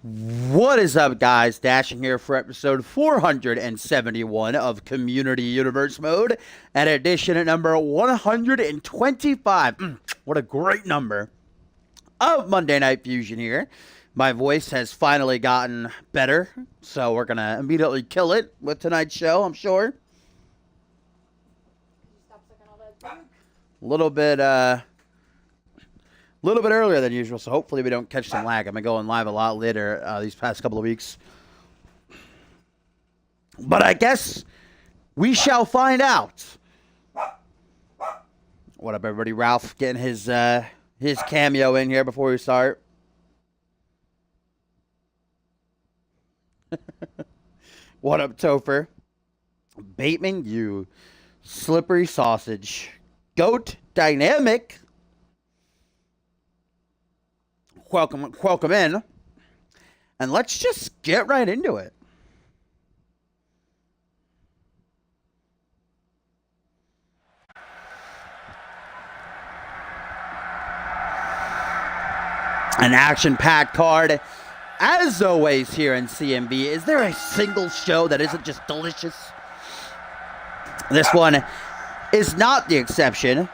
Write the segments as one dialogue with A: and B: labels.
A: What is up, guys? Dashing here for episode 471 of Community Universe Mode and edition number 125. What a great number of Monday Night Fusion here. My voice has finally gotten better, so we're going to immediately kill it with tonight's show, I'm sure. A little bit earlier than usual, so hopefully we don't catch some lag. I've been going live a lot later these past couple of weeks. But I guess we shall find out. What up, everybody? Ralph getting his cameo in here before we start. What up, Topher? Bateman, you slippery sausage. Goat Dynamic. Welcome in. And let's just get right into it. An action-packed card, as always, here in CMV. Is there a single show that isn't just delicious? This one is not the exception,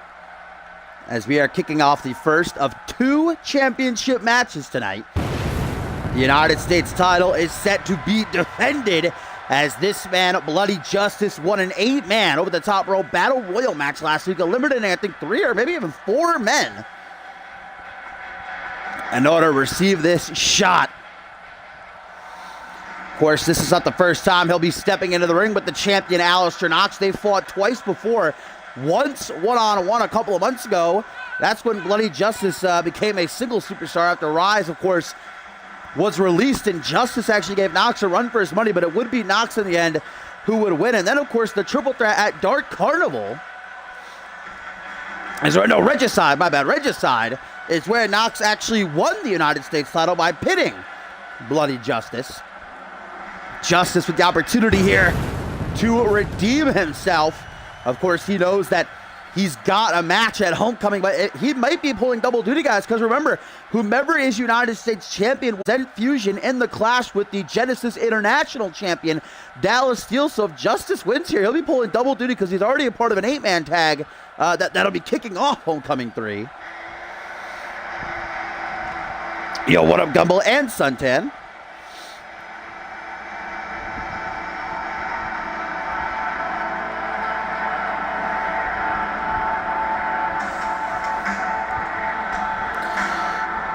A: as we are kicking off the first of two championship matches tonight. The United States title is set to be defended as this man, Bloody Justice, won an 8-man over-the-top rope battle royal match last week, eliminating, I think, 3 or maybe even 4 men in order to receive this shot. Of course, this is not the first time he'll be stepping into the ring with the champion, Alistair Knox. They fought twice before. Once one-on-one a couple of months ago. That's when Bloody Justice became a single superstar after Rise, of course, was released, and Justice actually gave Knox a run for his money, but it would be Knox in the end who would win. And then, of course, the triple threat at Dark Carnival Regicide is where Knox actually won the United States title by pitting Bloody Justice. Justice with the opportunity here to redeem himself. Of course, he knows that he's got a match at Homecoming, but he might be pulling double duty, guys, because remember, whomever is United States champion will send Fusion in the clash with the Genesis International champion, Dallas Steele. So if Justice wins here, he'll be pulling double duty because he's already a part of an 8-man tag that'll be kicking off Homecoming 3. Yo, what up, Gumball and Suntan?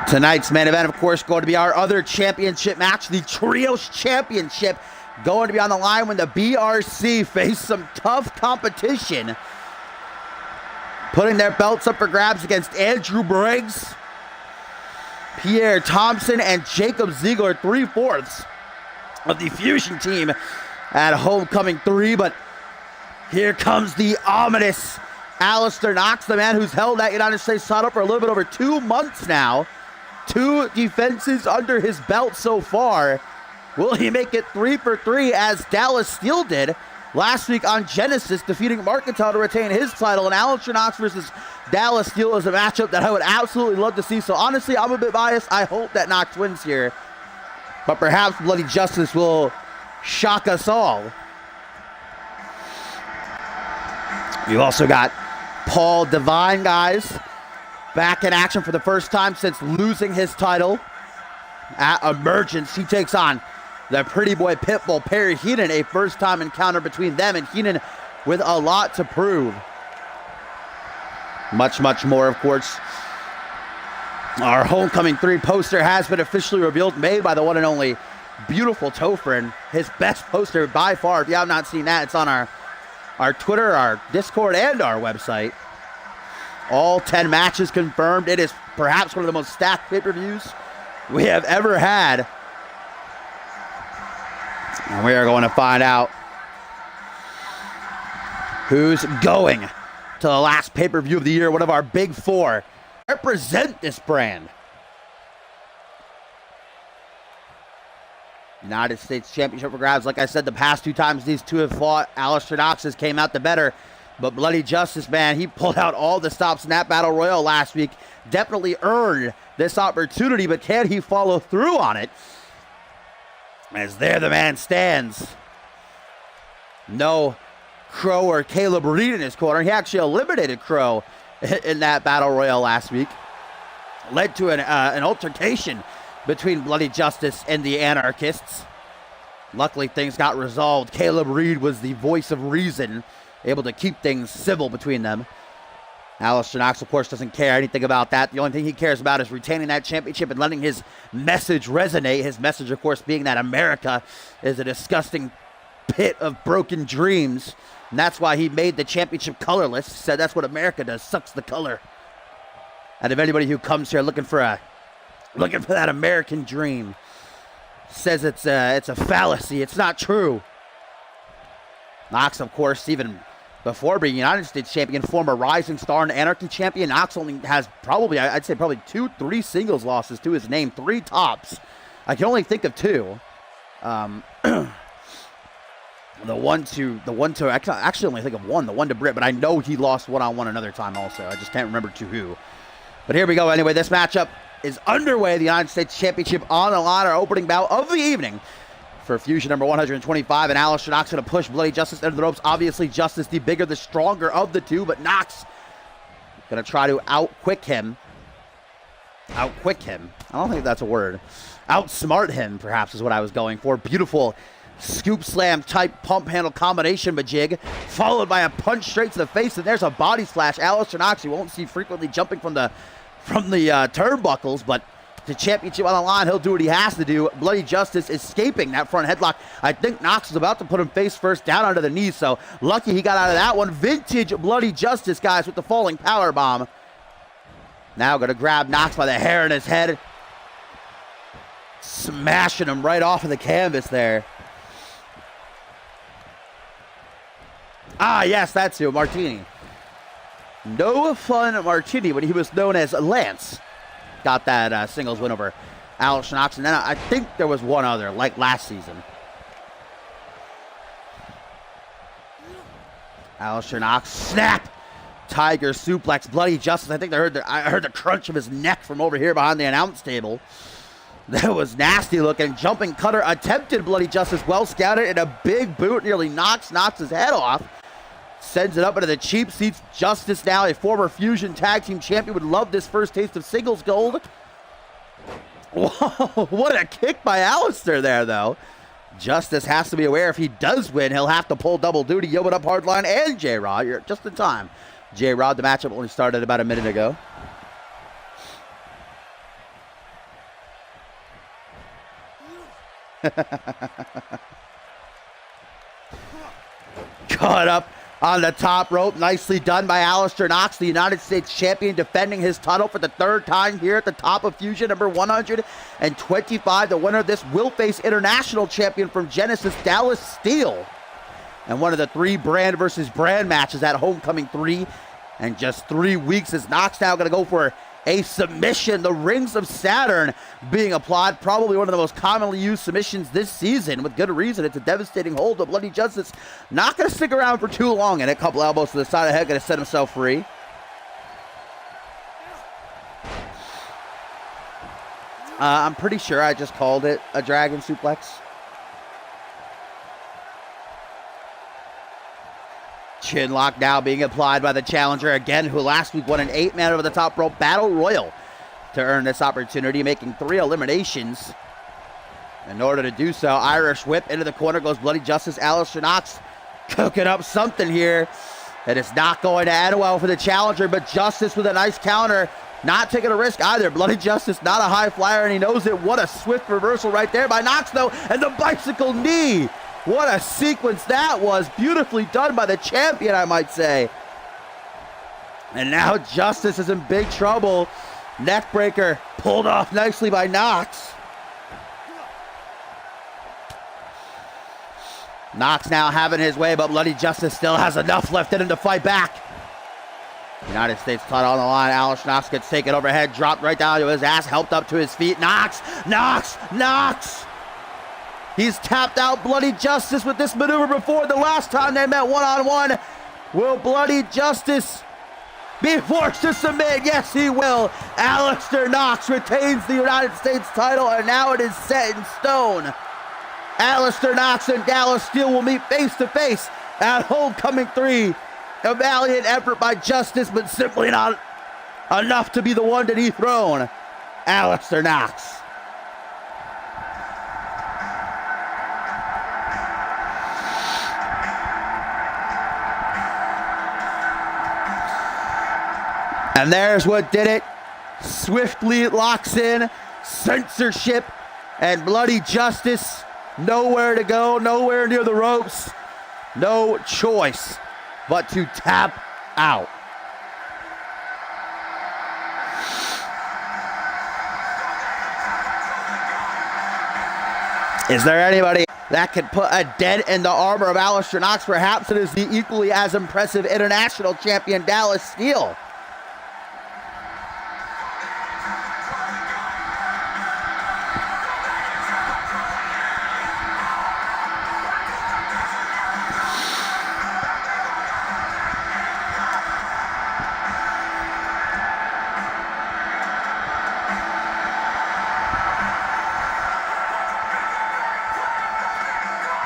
A: Tonight's main event, of course, going to be our other championship match, the Trios Championship, going to be on the line when the BRC face some tough competition, putting their belts up for grabs against Andrew Briggs, Pierre Thompson, and Jacob Ziegler, 3/4 of the Fusion team at Homecoming 3. But here comes the ominous Alistair Knox, the man who's held that United States title for a little bit over 2 months now. 2 defenses under his belt so far. Will he make it 3 for 3 as Dallas Steele did last week on Genesis, defeating Markenthal to retain his title? And Alistair Knox versus Dallas Steele is a matchup that I would absolutely love to see. So honestly, I'm a bit biased. I hope that Knox wins here, but perhaps Bloody Justice will shock us all. You also got Paul Devine, guys, back in action for the first time since losing his title at Emergence. He takes on the pretty boy Pitbull, Perry Heenan, a first-time encounter between them, and Heenan with a lot to prove. Much more, of course. Our Homecoming 3 poster has been officially revealed, made by the one and only beautiful Topher, and his best poster by far. If you have not seen that, it's on our Twitter, our Discord, and our website. All 10 matches confirmed. It is perhaps one of the most stacked pay-per-views we have ever had. And we are going to find out who's going to the last pay-per-view of the year, one of our big 4. Represent this brand. United States Championship for grabs. Like I said, the past 2 times these two have fought, Alistair Knox has came out the better. But Bloody Justice, man, he pulled out all the stops in that Battle Royal last week. Definitely earned this opportunity, but can he follow through on it? As there the man stands. No Crow or Caleb Reed in his corner. He actually eliminated Crow in that battle royal last week. Led to an altercation between Bloody Justice and the Anarchists. Luckily, things got resolved. Caleb Reed was the voice of reason, able to keep things civil between them. Alistair Knox, of course, doesn't care anything about that. The only thing he cares about is retaining that championship and letting his message resonate. His message, of course, being that America is a disgusting pit of broken dreams. And that's why he made the championship colorless. He said that's what America does, sucks the color out of anybody who comes here looking for that American dream. Says it's a fallacy. It's not true. Knox, of course, even before being United States champion, former Rising Star and Anarchy champion, Knox only has I'd say 2-3 singles losses to his name, 3 tops. I can only think of 2. The one to I can actually only think of one, the one to Britt, but I know he lost one-on-one another time also. I just can't remember to who. But here we go. Anyway, this matchup is underway. The United States Championship on the line, our opening bout of the evening for Fusion number 125. And Alistair Knox going to push Bloody Justice into the ropes. Obviously, Justice the bigger, the stronger of the two, but Knox going to try to outquick him. Outquick him. I don't think that's a word. Outsmart him, perhaps, is what I was going for. Beautiful scoop slam type pump handle combination majig, followed by a punch straight to the face, and there's a body slash. Alistair Knox, you won't see frequently jumping from the turnbuckles, but the championship on the line, he'll do what he has to do. Bloody Justice escaping that front headlock. I think Knox was about to put him face first down under the knees, so lucky he got out of that one. Vintage Bloody Justice, guys, with the falling power bomb. Now going to grab Knox by the hair in his head, smashing him right off of the canvas there. Ah, yes, that's who, Martini. No Fun Martini, when he was known as Lance. Got that singles win over Alistair Knox. And then I think there was one other, like last season. Alistair Knox, snap! Tiger suplex, Bloody Justice. I think I heard the crunch of his neck from over here behind the announce table. That was nasty looking. Jumping cutter attempted. Bloody Justice well scouted, and a big boot nearly knocks his head off. Sends it up into the cheap seats. Justice now a former Fusion Tag Team Champion. Would love this first taste of singles gold. Whoa, what a kick by Alistair there, though. Justice has to be aware if he does win, he'll have to pull double duty. Open up Hardline and J-Rod. You're just in time. J-Rod, the matchup only started about a minute ago. Caught up on the top rope. Nicely done by Alistair Knox, the United States champion, defending his title for the 3rd time here at the top of Fusion number 125. The winner of this will face international champion from Genesis, Dallas Steele. And one of the 3 brand versus brand matches at Homecoming 3. And just 3 weeks as Knox now going to go for a submission. The Rings of Saturn being applied. Probably one of the most commonly used submissions this season. With good reason. It's a devastating hold. But Bloody Justice not going to stick around for too long. And a couple elbows to the side of the head. Going to set himself free. I'm pretty sure I just called it a dragon suplex. Chin lock now being applied by the challenger again, who last week won an 8-man over the top rope battle royal to earn this opportunity, making 3 eliminations. In order to do so, Irish whip into the corner goes Bloody Justice. Alistair Knox cooking up something here. And it's not going to end well for the challenger, but Justice with a nice counter. Not taking a risk either. Bloody Justice, not a high flyer, and he knows it. What a swift reversal right there by Knox, though, and the bicycle knee. What a sequence that was. Beautifully done by the champion, I might say. And now Justice is in big trouble. Neckbreaker pulled off nicely by Knox. Knox now having his way, but Bloody Justice still has enough left in him to fight back. United States title on the line. Alistair Knox gets taken overhead, dropped right down to his ass, helped up to his feet. Knox! He's tapped out Bloody Justice with this maneuver before. The last time they met one-on-one. Will Bloody Justice be forced to submit? Yes, he will. Alistair Knox retains the United States title, and now it is set in stone. Alistair Knox and Dallas Steele will meet face to face at Homecoming 3. A valiant effort by Justice, but simply not enough to be the one to dethrone Alistair Knox. And there's what did it. Swiftly locks in. Censorship and bloody Justice. Nowhere to go, nowhere near the ropes. No choice but to tap out. Is there anybody that can put a dent in the armor of Alistair Knox? Perhaps it is the equally as impressive international champion Dallas Steele.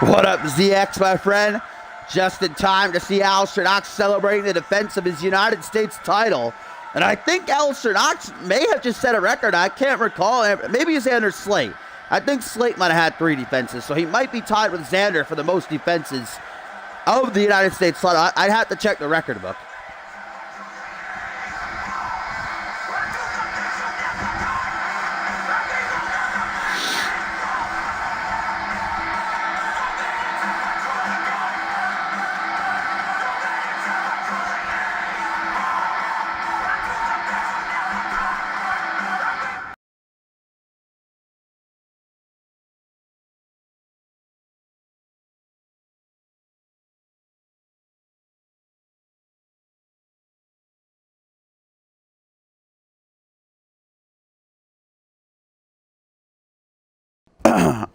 A: What up, ZX, my friend? Just in time to see Alistair Knox celebrating the defense of his United States title. And I think Alistair Knox may have just set a record. I can't recall. Maybe it's Xander Slate. I think Slate might have had 3 defenses, so he might be tied with Xander for the most defenses of the United States title. I'd have to check the record book.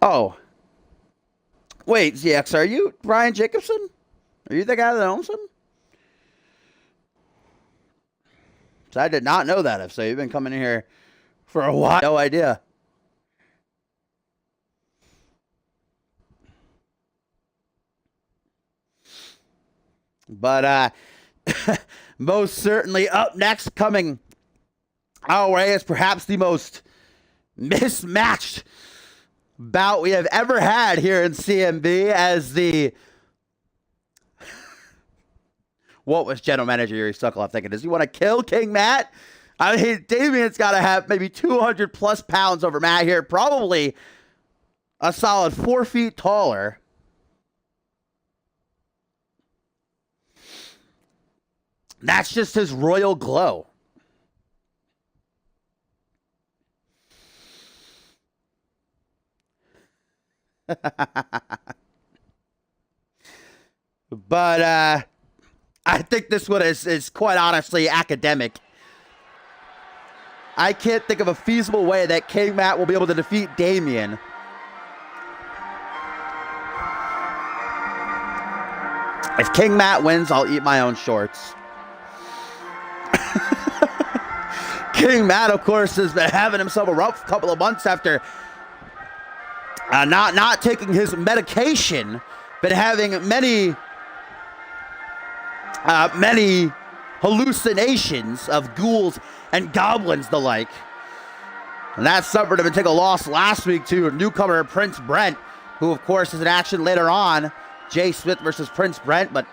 A: Oh. Wait, ZX, are you Brian Jacobson? Are you the guy that owns him? So I did not know that. If so, you've been coming in here for a while. No idea. But most certainly up next, coming our way, is perhaps the most mismatched bout we have ever had here in CMV, as the what was general manager Yuri Sokolov thinking? Does he want to kill King Matt? I mean, Damien's got to have maybe 200 plus pounds over Matt here, probably a solid 4 feet taller. That's just his royal glow. But I think this one is quite honestly academic. I can't think of a feasible way that King Matt will be able to defeat Damien. If King Matt wins, I'll eat my own shorts. King Matt, of course, has been having himself a rough couple of months after not taking his medication, but having many hallucinations of ghouls and goblins the like. And that suffered him to take a loss last week to newcomer Prince Brent, who of course is in action later on. Jay Smith versus Prince Brent, but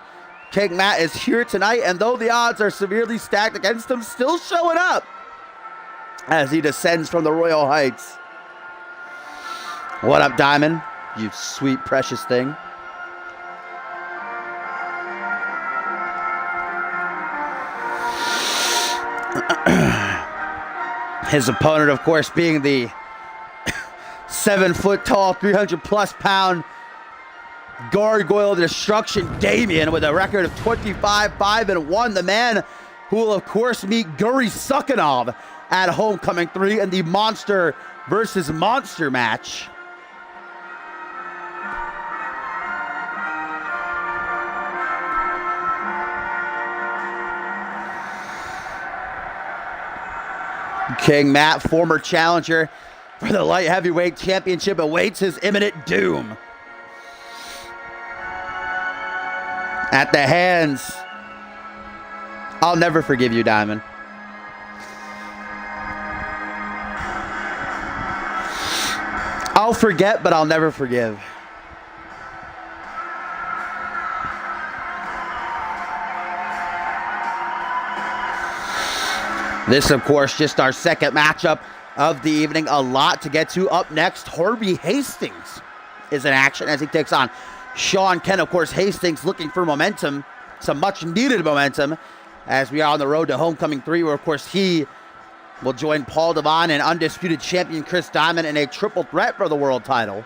A: King Matt is here tonight, and though the odds are severely stacked against him, still showing up as he descends from the Royal Heights. What up, Diamond? You sweet, precious thing. His opponent, of course, being the 7 foot tall, 300 plus pound Gargoyle of Destruction Damien, with a record of 25-5-1. The man who will, of course, meet Guri Sukhanov at Homecoming 3 in the Monster versus Monster match. King Matt, former challenger for the light heavyweight championship, awaits his imminent doom. at the hands. I'll never forgive you, Diamond. I'll forget, but I'll never forgive. This, of course, just our second matchup of the evening. A lot to get to. Up next, Harvey Hastings is in action as he takes on Sean Kent. Of course, Hastings looking for momentum, some much-needed momentum, as we are on the road to Homecoming 3, where, of course, he will join Paul Devine and undisputed champion Chris Diamond in a triple threat for the world title.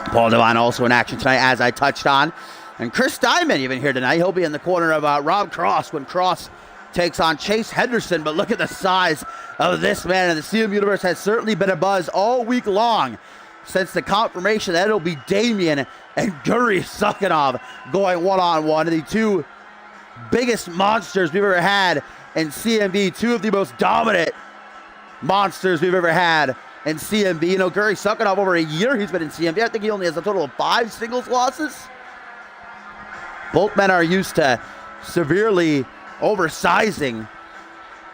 A: Paul Devine also in action tonight, as I touched on. And Chris Diamond even here tonight. He'll be in the corner of Rob Cross when Cross takes on Chase Henderson. But look at the size of this man. And the CM Universe has certainly been a buzz all week long since the confirmation that it'll be Damian and Guri Sukhanov going one-on-one. The two biggest monsters we've ever had in CMV. Two of the most dominant monsters we've ever had in CMV. You know, Guri Sukhanov, over a year he's been in CMV. I think he only has a total of 5 singles losses. Both men are used to severely oversizing,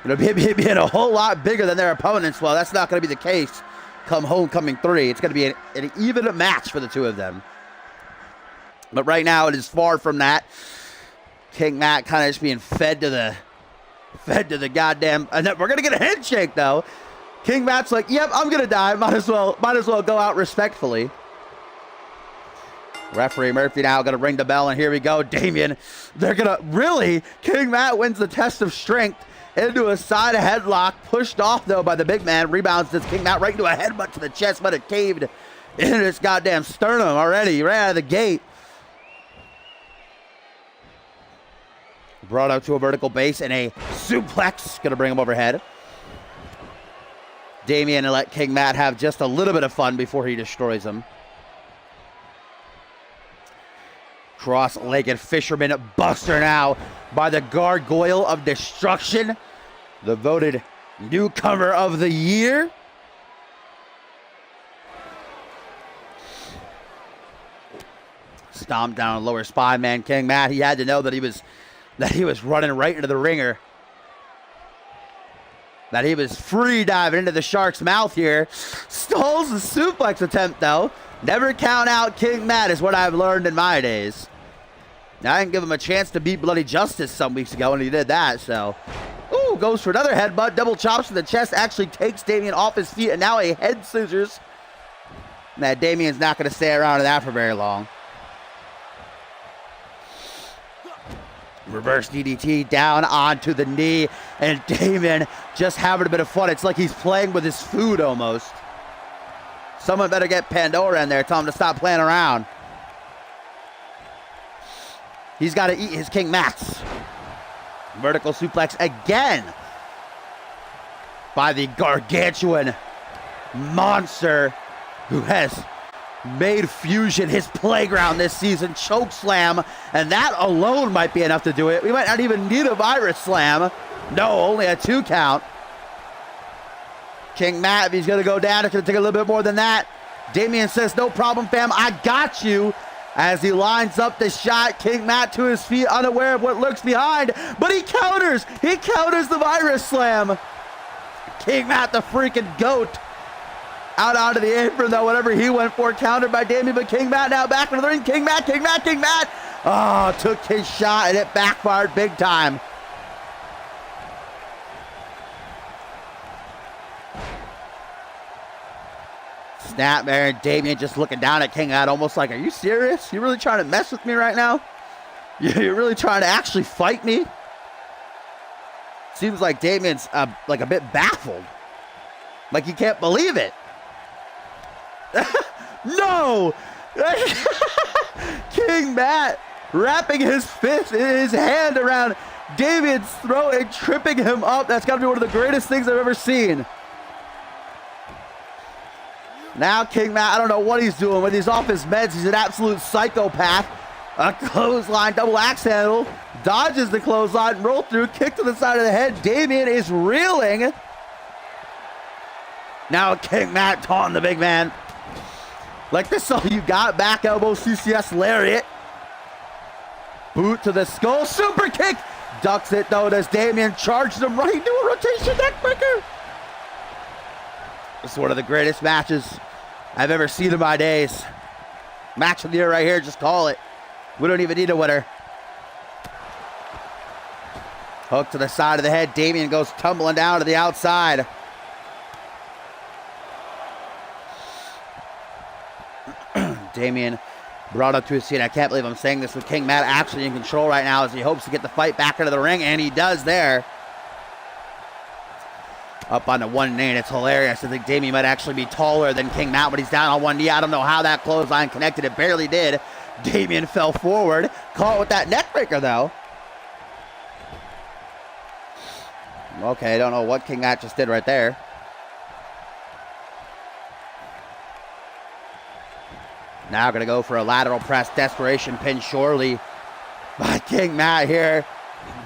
A: being a whole lot bigger than their opponents. Well, that's not going to be the case come Homecoming 3. It's going to be an even match for the two of them. But right now, it is far from that. King Matt kind of just being fed to the goddamn. And we're going to get a handshake, though. King Matt's like, yep, I'm going to die. Might as well go out respectfully. Referee Murphy now going to ring the bell, and here we go. Damian, they're going to really, King Matt wins the test of strength into a side headlock, pushed off, though, by the big man. Rebounds this King Matt right into a headbutt to the chest, but it caved into his goddamn sternum already, right out of the gate. Brought up to a vertical base and a suplex, going to bring him overhead. Damian and let King Matt have just a little bit of fun before he destroys him. Cross-legged fisherman buster now by the Gargoyle of Destruction, the voted newcomer of the year. Stomped down lower spine, man. King Matt, he had to know that he was running right into the ringer. That he was free diving into the shark's mouth here. Stalls the suplex attempt, though. Never count out King Matt is what I've learned in my days. Now, I didn't give him a chance to beat Bloody Justice some weeks ago, and he did that, so. Ooh, goes for another headbutt. Double chops to the chest. Actually takes Damian off his feet, and now a head scissors. Now, Damian's not going to stay around in that for very long. Reverse DDT down onto the knee, and Damian just having a bit of fun. It's like he's playing with his food almost. Someone better get Pandora in there, tell him to stop playing around. He's got to eat his King Mats. Vertical suplex again by the gargantuan monster who has made Fusion his playground this season. Choke slam, and that alone might be enough to do it. We might not even need a virus slam. No, only a 2 count. King Matt, if he's going to go down, it's going to take a little bit more than that. Damian says, no problem, fam. I got you. As he lines up the shot, King Matt to his feet, unaware of what lurks behind. But he counters. He counters the virus slam. King Matt, the freaking GOAT. Out onto the apron, though, whatever he went for, countered by Damian. But King Matt now back into the ring. King Matt, King Matt, King Matt. Oh, took his shot, and it backfired big time. Snapmare and Damian just looking down at King Matt almost like, are you serious? You really trying to mess with me right now? You're really trying to actually fight me? Seems like Damian's like a bit baffled. Like he can't believe it. No! King Matt wrapping his fist in his hand around Damian's throat and tripping him up. That's got to be one of the greatest things I've ever seen. Now King Matt, I don't know what he's doing. When he's off his meds, he's an absolute psychopath. A clothesline, double axe handle. Dodges the clothesline, roll through, kick to the side of the head. Damian is reeling. Now King Matt taunting the big man. Like this, all you got. Back elbow, CCS lariat. Boot to the skull, super kick. Ducks it though, does Damien, charges him right into a rotation neckbreaker. This is one of the greatest matches I've ever seen in my days. Match of the year right here, just call it. We don't even need a winner. Hook to the side of the head. Damien goes tumbling down to the outside. Damien brought up to his feet. I can't believe I'm saying this with King Matt actually in control right now as he hopes to get the fight back into the ring, and he does there. Up on the one knee, and it's hilarious. I think Damien might actually be taller than King Matt, but he's down on one knee. I don't know how that clothesline connected. It barely did. Damien fell forward. Caught with that neckbreaker, though. Okay, I don't know what King Matt just did right there. Now going to go for a lateral press. Desperation pin surely by King Matt here,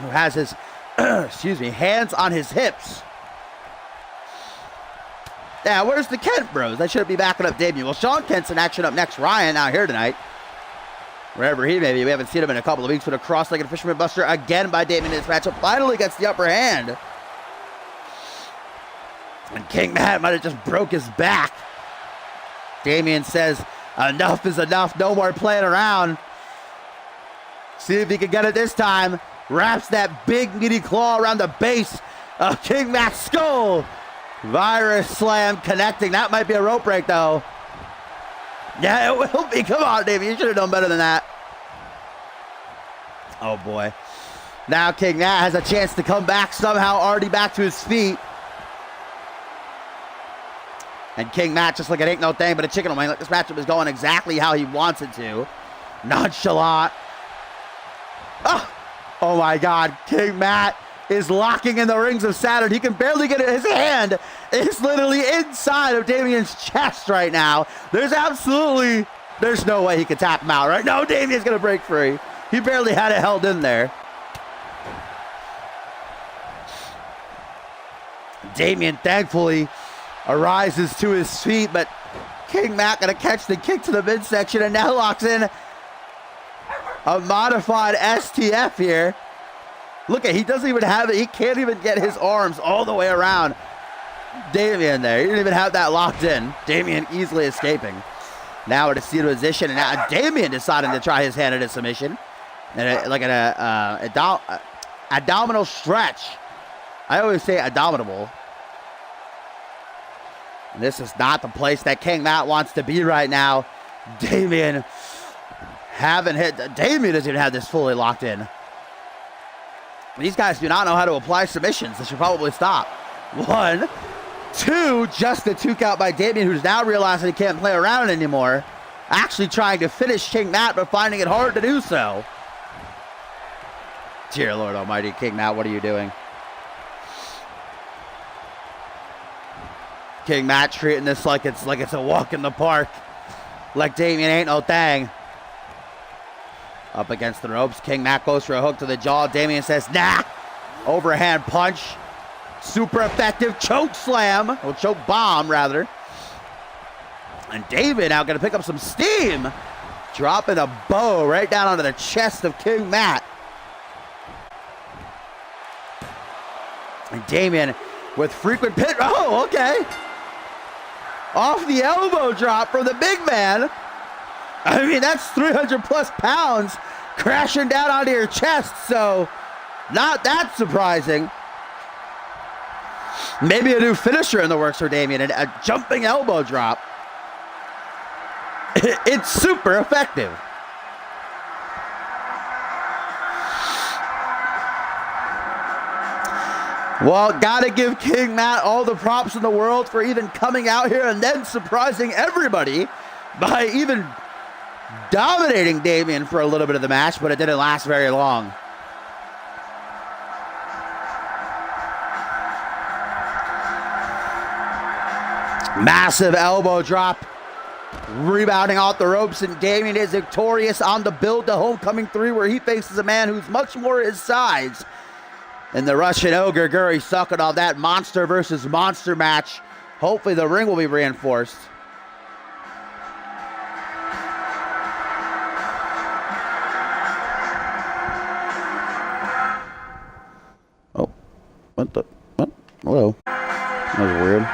A: who has his, hands on his hips. Yeah, where's the Kent bros? They should be backing up Damien. Well, Sean Kent's in action up next. Ryan out here tonight. Wherever he may be. We haven't seen him in a couple of weeks with a cross-legged fisherman buster again by Damien in this matchup. Finally gets the upper hand. And King Matt might have just broke his back. Damien says, enough is enough. No more playing around. See if he can get it this time. Wraps that big meaty claw around the base of King Matt's skull. Virus slam connecting. That might be a rope break, though. Yeah, it will be. Come on, Damien. You should have done better than that. Oh, boy. Now King Matt has a chance to come back somehow, already back to his feet. And King Matt just like it ain't no thing but a chicken wing. Like this matchup is going exactly how he wants it to. Nonchalant. Oh my God. King Matt is locking in the rings of Saturn. He can barely get it. His hand is literally inside of Damien's chest right now. There's no way he can tap him out, right? No, Damien's going to break free. He barely had it held in there. Damien, thankfully, arises to his feet, but King Matt gonna catch the kick to the midsection and now locks in a modified STF here. Look at, he doesn't even have it. He can't even get his arms all the way around Damien there. He didn't even have that locked in. Damien easily escaping. Now at a seated position, and now Damien deciding to try his hand at a submission. And like an abdominal stretch. I always say abdominal. This is not the place that King Matt wants to be right now. Damien Damien doesn't even have this fully locked in. These guys do not know how to apply submissions. They should probably stop. 1, 2, just a 2 count by Damien, who's now realizing he can't play around anymore. Actually trying to finish King Matt, but finding it hard to do so. Dear Lord Almighty, King Matt, what are you doing? King Matt treating this like it's a walk in the park. Like Damien ain't no thing. Up against the ropes. King Matt goes for a hook to the jaw. Damien says, nah. Overhand punch. Super effective choke slam. Or choke bomb, rather. And David now going to pick up some steam. Dropping a bow right down onto the chest of King Matt. And Damien with frequent pit. Oh, okay. Off the elbow drop from the big man. I mean, that's 300 plus pounds crashing down onto your chest, so not that surprising. Maybe a new finisher in the works for Damien, and a jumping elbow drop. It's super effective. Well, gotta give King Matt all the props in the world for even coming out here and then surprising everybody by even dominating Damien for a little bit of the match, but it didn't last very long. Massive elbow drop. Rebounding off the ropes, and Damien is victorious on the build to Homecoming 3, where he faces a man who's much more his size. And the Russian Ogre, Guri Sukhanov, that monster versus monster match. Hopefully the ring will be reinforced. Hello. That was weird.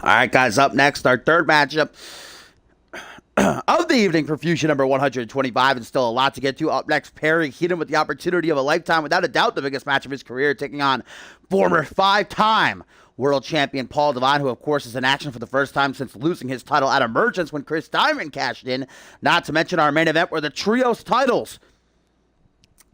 A: All right, guys, up next, our third matchup of the evening for Fusion number 125, and still a lot to get to. Up next, Perry Heaton with the opportunity of a lifetime, without a doubt the biggest match of his career, taking on former 5-time world champion Paul Devine, who of course is in action for the first time since losing his title at Emergence when Chris Diamond cashed in. Not to mention our main event where the trios titles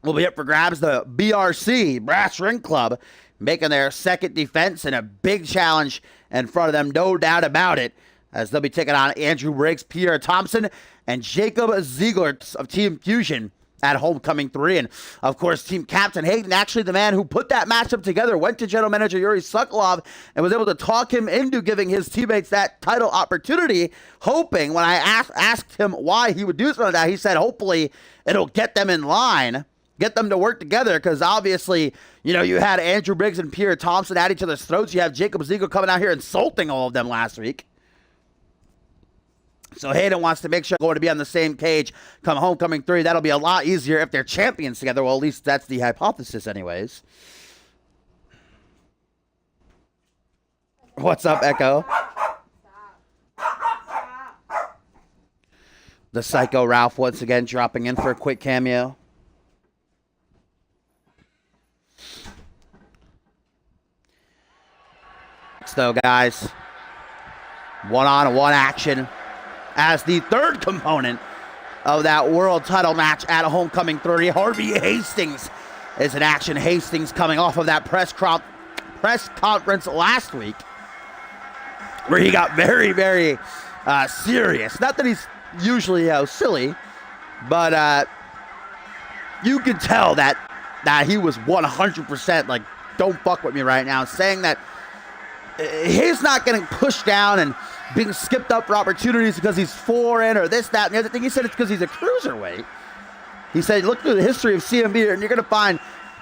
A: will be up for grabs. The BRC, Brass Ring Club, making their second defense and a big challenge in front of them, no doubt about it, as they'll be taking on Andrew Briggs, Pierre Thompson, and Jacob Ziegler of Team Fusion at Homecoming 3. And, of course, Team Captain Hayden, actually the man who put that matchup together, went to General Manager Yuri Sokolov and was able to talk him into giving his teammates that title opportunity, hoping, when I asked him why he would do something like that, he said hopefully it'll get them in line, get them to work together, because obviously, you know, you had Andrew Briggs and Pierre Thompson at each other's throats. You have Jacob Ziegler coming out here insulting all of them last week. So Hayden wants to make sure they're going to be on the same page come Homecoming 3. That'll be a lot easier if they're champions together. Well, at least that's the hypothesis anyways. What's up, Echo? The Psycho Ralph once again dropping in for a quick cameo. So, guys, one-on-one action as the third component of that world title match at Homecoming 3. Harvey Hastings is in action. Hastings coming off of that press conference last week where he got very, very serious. Not that he's usually silly, but you could tell that he was 100% like, don't fuck with me right now, saying that he's not getting pushed down and being skipped up for opportunities because he's foreign or this, that, and the other thing. He said it's because he's a cruiserweight. He said, look through the history of CMV and you're going to find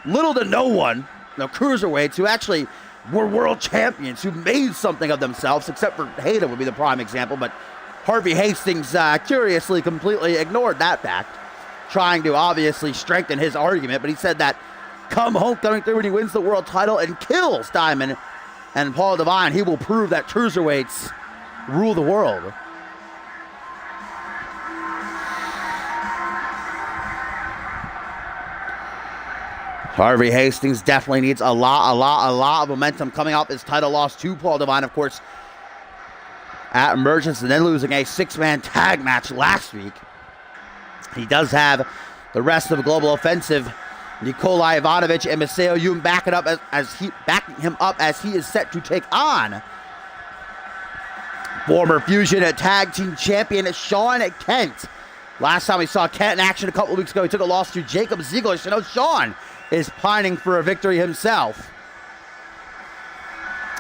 A: little to no one, cruiserweights who actually were world champions, who made something of themselves, except for Hayden would be the prime example. But Harvey Hastings curiously completely ignored that fact, trying to obviously strengthen his argument. But he said that come Homecoming 3 when he wins the world title and kills Diamond and Paul Devine, he will prove that cruiserweights rule the world. Harvey Hastings definitely needs a lot of momentum coming off his title loss to Paul Devine, of course, at Emergence, and then losing a 6-man tag match last week. He does have the rest of the Global Offensive, Nikolai Ivanovich and Masao Yun backing him up as he is set to take on former Fusion Tag Team Champion Sean Kent. Last time we saw Kent in action a couple of weeks ago, he took a loss to Jacob Ziegler. So now Sean is pining for a victory himself.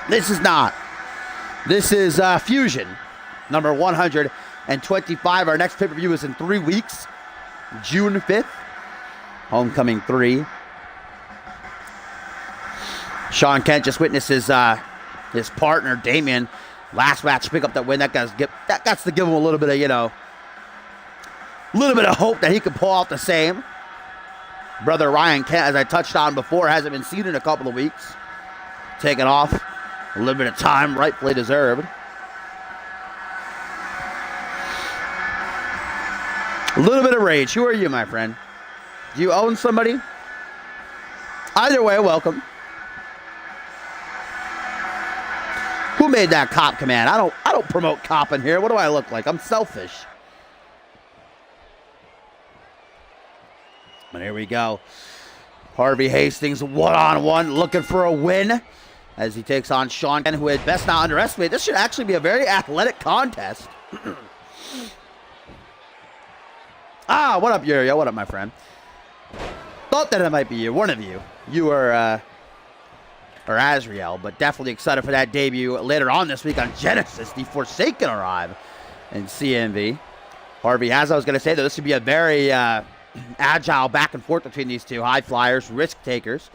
A: This is not. This is Fusion number 125. Our next pay-per-view is in 3 weeks, June 5th. Homecoming 3. Sean Kent just witnessed his partner Damien last match pick up that win. That got to give him a little bit of little bit of hope that he could pull off the same. Brother Ryan Kent, as I touched on before, hasn't been seen in a couple of weeks. Taking off a little bit of time, rightfully deserved. A little bit of rage. Who are you, my friend? Do you own somebody? Either way, welcome. Who made that cop command? I don't promote cop in here. What do I look like? I'm selfish. But here we go. Harvey Hastings one-on-one looking for a win as he takes on Sean Kent, who had best not underestimate. This should actually be a very athletic contest. What up, Uriel? What up, my friend? Thought that it might be you, one of you. You or Azriel, but definitely excited for that debut later on this week on Genesis. The Forsaken arrive in CMV. Harvey, as I was going to say, though, this would be a very agile back and forth between these two high flyers, risk takers.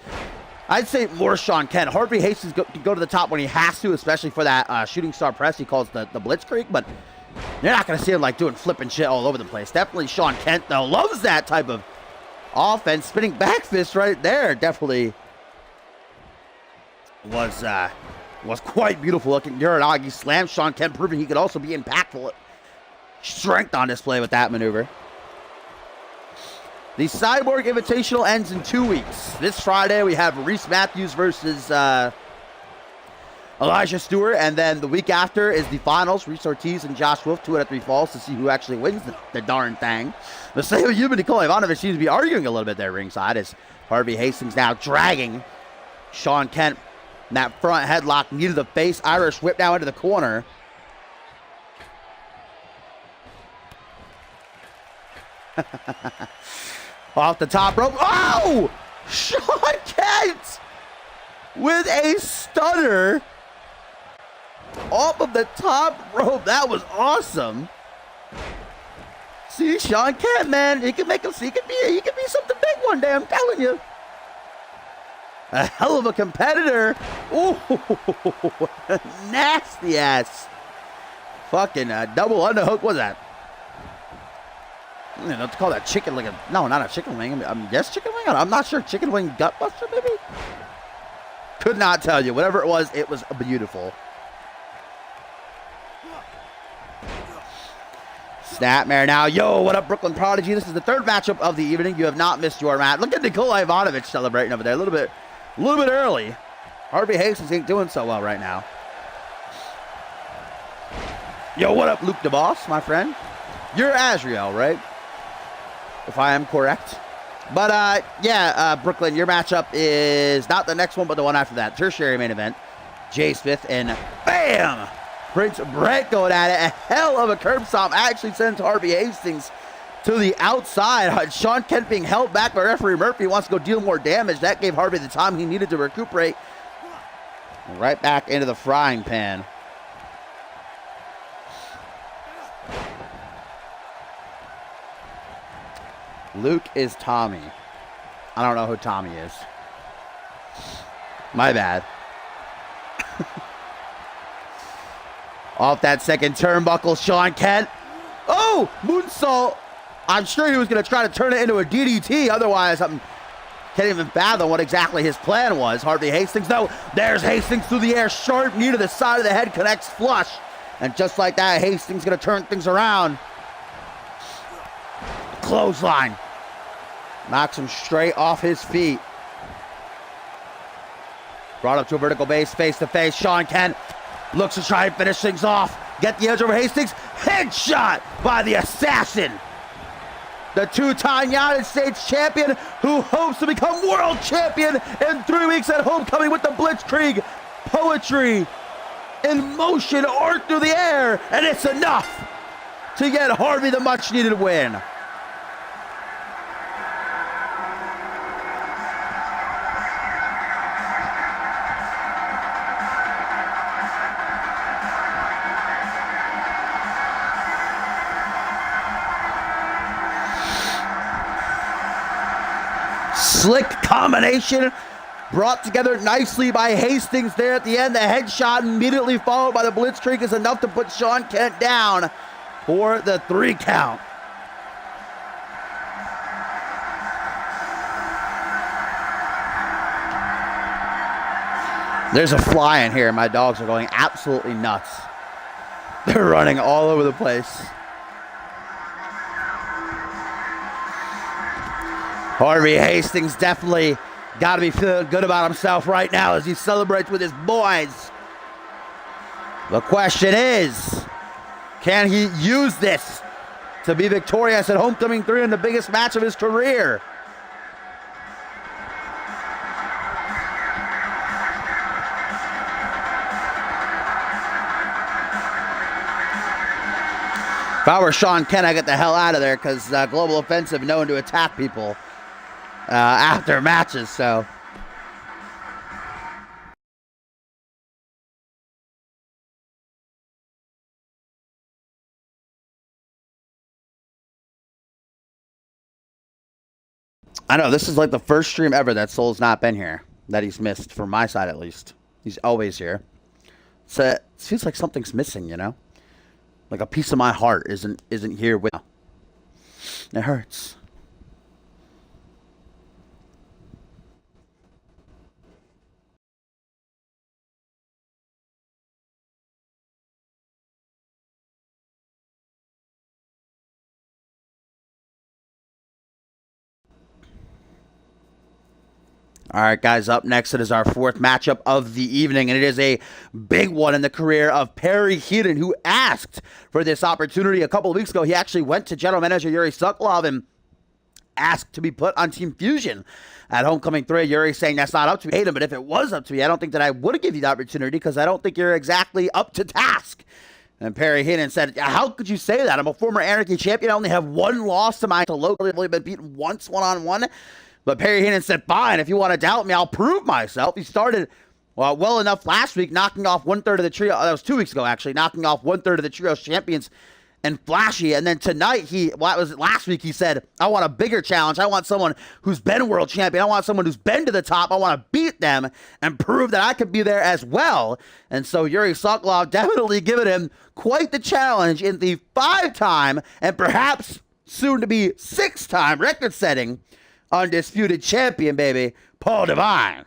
A: I'd say more Sean Kent. Harvey Hastings can go to the top when he has to, especially for that shooting star press he calls the blitzkrieg, but you're not going to see him like doing flipping shit all over the place. Definitely Sean Kent, though, loves that type of offense. Spinning back fist right there definitely was quite beautiful looking. Uranagi slammed Sean Kent, proving he could also be impactful. Strength on display with that maneuver. The Cyborg Invitational ends in 2 weeks. This Friday we have Reese Matthews versus Elijah Stewart, and then the week after is the finals. Reese Ortiz and Josh Wolf, 2 out of 3 falls to see who actually wins the darn thing. The same with Yuba Nikola Ivanovic seems to be arguing a little bit there ringside as Harvey Hastings now dragging Sean Kent. That front headlock, knee to the face, Irish whip now into the corner. Off the top rope. Oh! Sean Kent with a stunner off of the top rope. That was awesome. See, Sean Kent, man, he can make him. He could be something big one day. I'm telling you. A hell of a competitor. Ooh, nasty ass. Fucking double underhook. What's that? I don't know what to call that. Chicken wing. No, not a chicken wing. Yes, chicken wing. I'm not sure. Chicken wing gutbuster, maybe? Could not tell you. Whatever it was beautiful. Snapmare now. Yo, what up, Brooklyn Prodigy? This is the third matchup of the evening. You have not missed your match. Look at Nikola Ivanovic celebrating over there. A little bit early. Harvey Hastings ain't doing so well right now. Yo, what up, Luke DeBoss, my friend? You're Azriel, right? If I am correct. But, Brooklyn, your matchup is not the next one, but the one after that. Tertiary main event. Jay Smith and bam! Prince Brett going at it. A hell of a curb stomp. Actually sends Harvey Hastings to the outside. Sean Kent being held back by referee Murphy. Wants to go deal more damage. That gave Harvey the time he needed to recuperate. Right back into the frying pan. Luke is Tommy. I don't know who Tommy is. My bad. Off that second turnbuckle, Sean Kent. Oh, moonsault. I'm sure he was going to try to turn it into a DDT. Otherwise, I can't even fathom what exactly his plan was. Harvey Hastings, though. There's Hastings through the air. Sharp knee to the side of the head. Connects flush. And just like that, Hastings going to turn things around. Clothesline. Knocks him straight off his feet. Brought up to a vertical base, face to face. Sean Kent looks to try and finish things off. Get the edge over Hastings. Headshot by the assassin. The two-time United States champion who hopes to become world champion in 3 weeks at homecoming with the Blitzkrieg. Poetry in motion, art through the air, and it's enough to get Harvey the much-needed win. Slick combination brought together nicely by Hastings there at the end. The headshot immediately followed by the Blitzkrieg is enough to put Sean Kent down for the 3 count. There's a fly in here. My dogs are going absolutely nuts. They're running all over the place. Harvey Hastings definitely got to be feeling good about himself right now as he celebrates with his boys. The question is, can he use this to be victorious at Homecoming 3 in the biggest match of his career? If I were Sean Kent, I'd get the hell out of there because Global Offensive known to attack people after matches, so. I know, this is like the first stream ever that Soul's not been here, that he's missed, from my side at least. He's always here. So it feels like something's missing, you know? Like a piece of my heart isn't here with me. It hurts. All right, guys, up next, it is our fourth matchup of the evening, and it is a big one in the career of Perry Heaton, who asked for this opportunity a couple of weeks ago. He actually went to general manager Yuri Sokolov and asked to be put on Team Fusion at Homecoming 3. Yuri saying that's not up to me, Hayden, but if it was up to me, I don't think that I would give you the opportunity because I don't think you're exactly up to task. And Perry Heaton said, how could you say that? I'm a former Anarchy champion. I only have one loss to my locally. I've only been beaten once one-on-one. But Perry Heaton said, fine, if you want to doubt me, I'll prove myself. He started well enough last week, knocking off 1/3 of the trio. That was 2 weeks ago, actually, knocking off 1/3 of the trio's champions and flashy. And then tonight, last week, he said, I want a bigger challenge. I want someone who's been world champion. I want someone who's been to the top. I want to beat them and prove that I can be there as well. And so Yuri Sokolov definitely giving him quite the challenge in the 5-time and perhaps soon to be 6-time record-setting undisputed champion, baby, Paul Devine.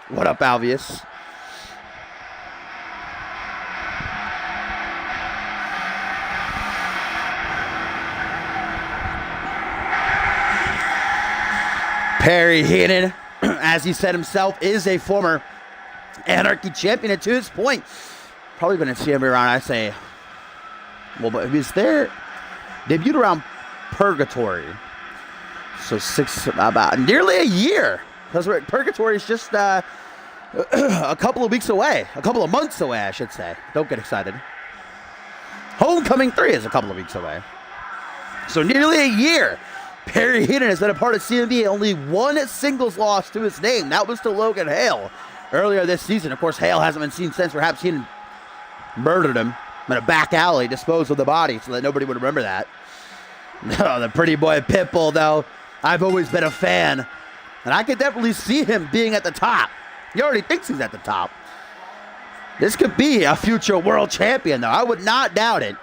A: What up, Alvius? Perry Heaton, as he said himself, is a former Anarchy champion, and to this point, probably been in CMV around, I say, well, but he was there. Debuted around Purgatory. So about nearly a year. Because Purgatory is just a couple of weeks away. A couple of months away, I should say. Don't get excited. Homecoming 3 is a couple of weeks away. So nearly a year. Perry Heaton has been a part of CMV. Only one singles loss to his name. That was to Logan Hale earlier this season. Of course, Hale hasn't been seen since. Perhaps Heaton murdered him in a back alley, disposed of the body so that nobody would remember that. Oh, the pretty boy Pitbull, though. I've always been a fan. And I could definitely see him being at the top. He already thinks he's at the top. This could be a future world champion, though. I would not doubt it.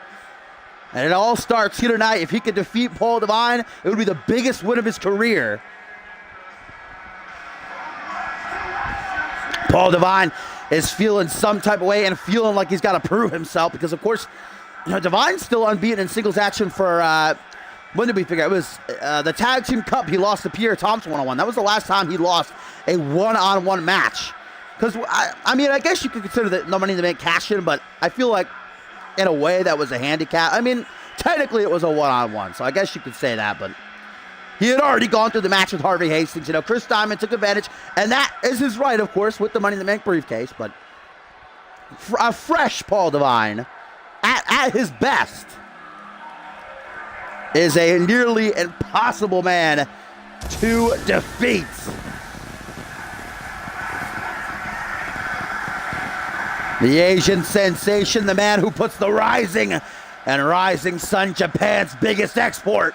A: And it all starts here tonight. If he could defeat Paul Devine, it would be the biggest win of his career. Paul Devine is feeling some type of way and feeling like he's got to prove himself because, of course, you know, Devine's still unbeaten in singles action for, when did we figure? It was the Tag Team Cup. He lost to Pierre Thompson one-on-one. That was the last time he lost a one-on-one match. Because, I mean, I guess you could consider that no Money in the Bank cash-in, but I feel like, in a way, that was a handicap. I mean, technically it was a one-on-one, so I guess you could say that, but he had already gone through the match with Harvey Hastings. You know, Chris Diamond took advantage, and that is his right, of course, with the Money in the Bank briefcase, but a fresh Paul Devine, at his best, is a nearly impossible man to defeat. The Asian sensation, the man who puts the Rising and Rising Sun, Japan's biggest export,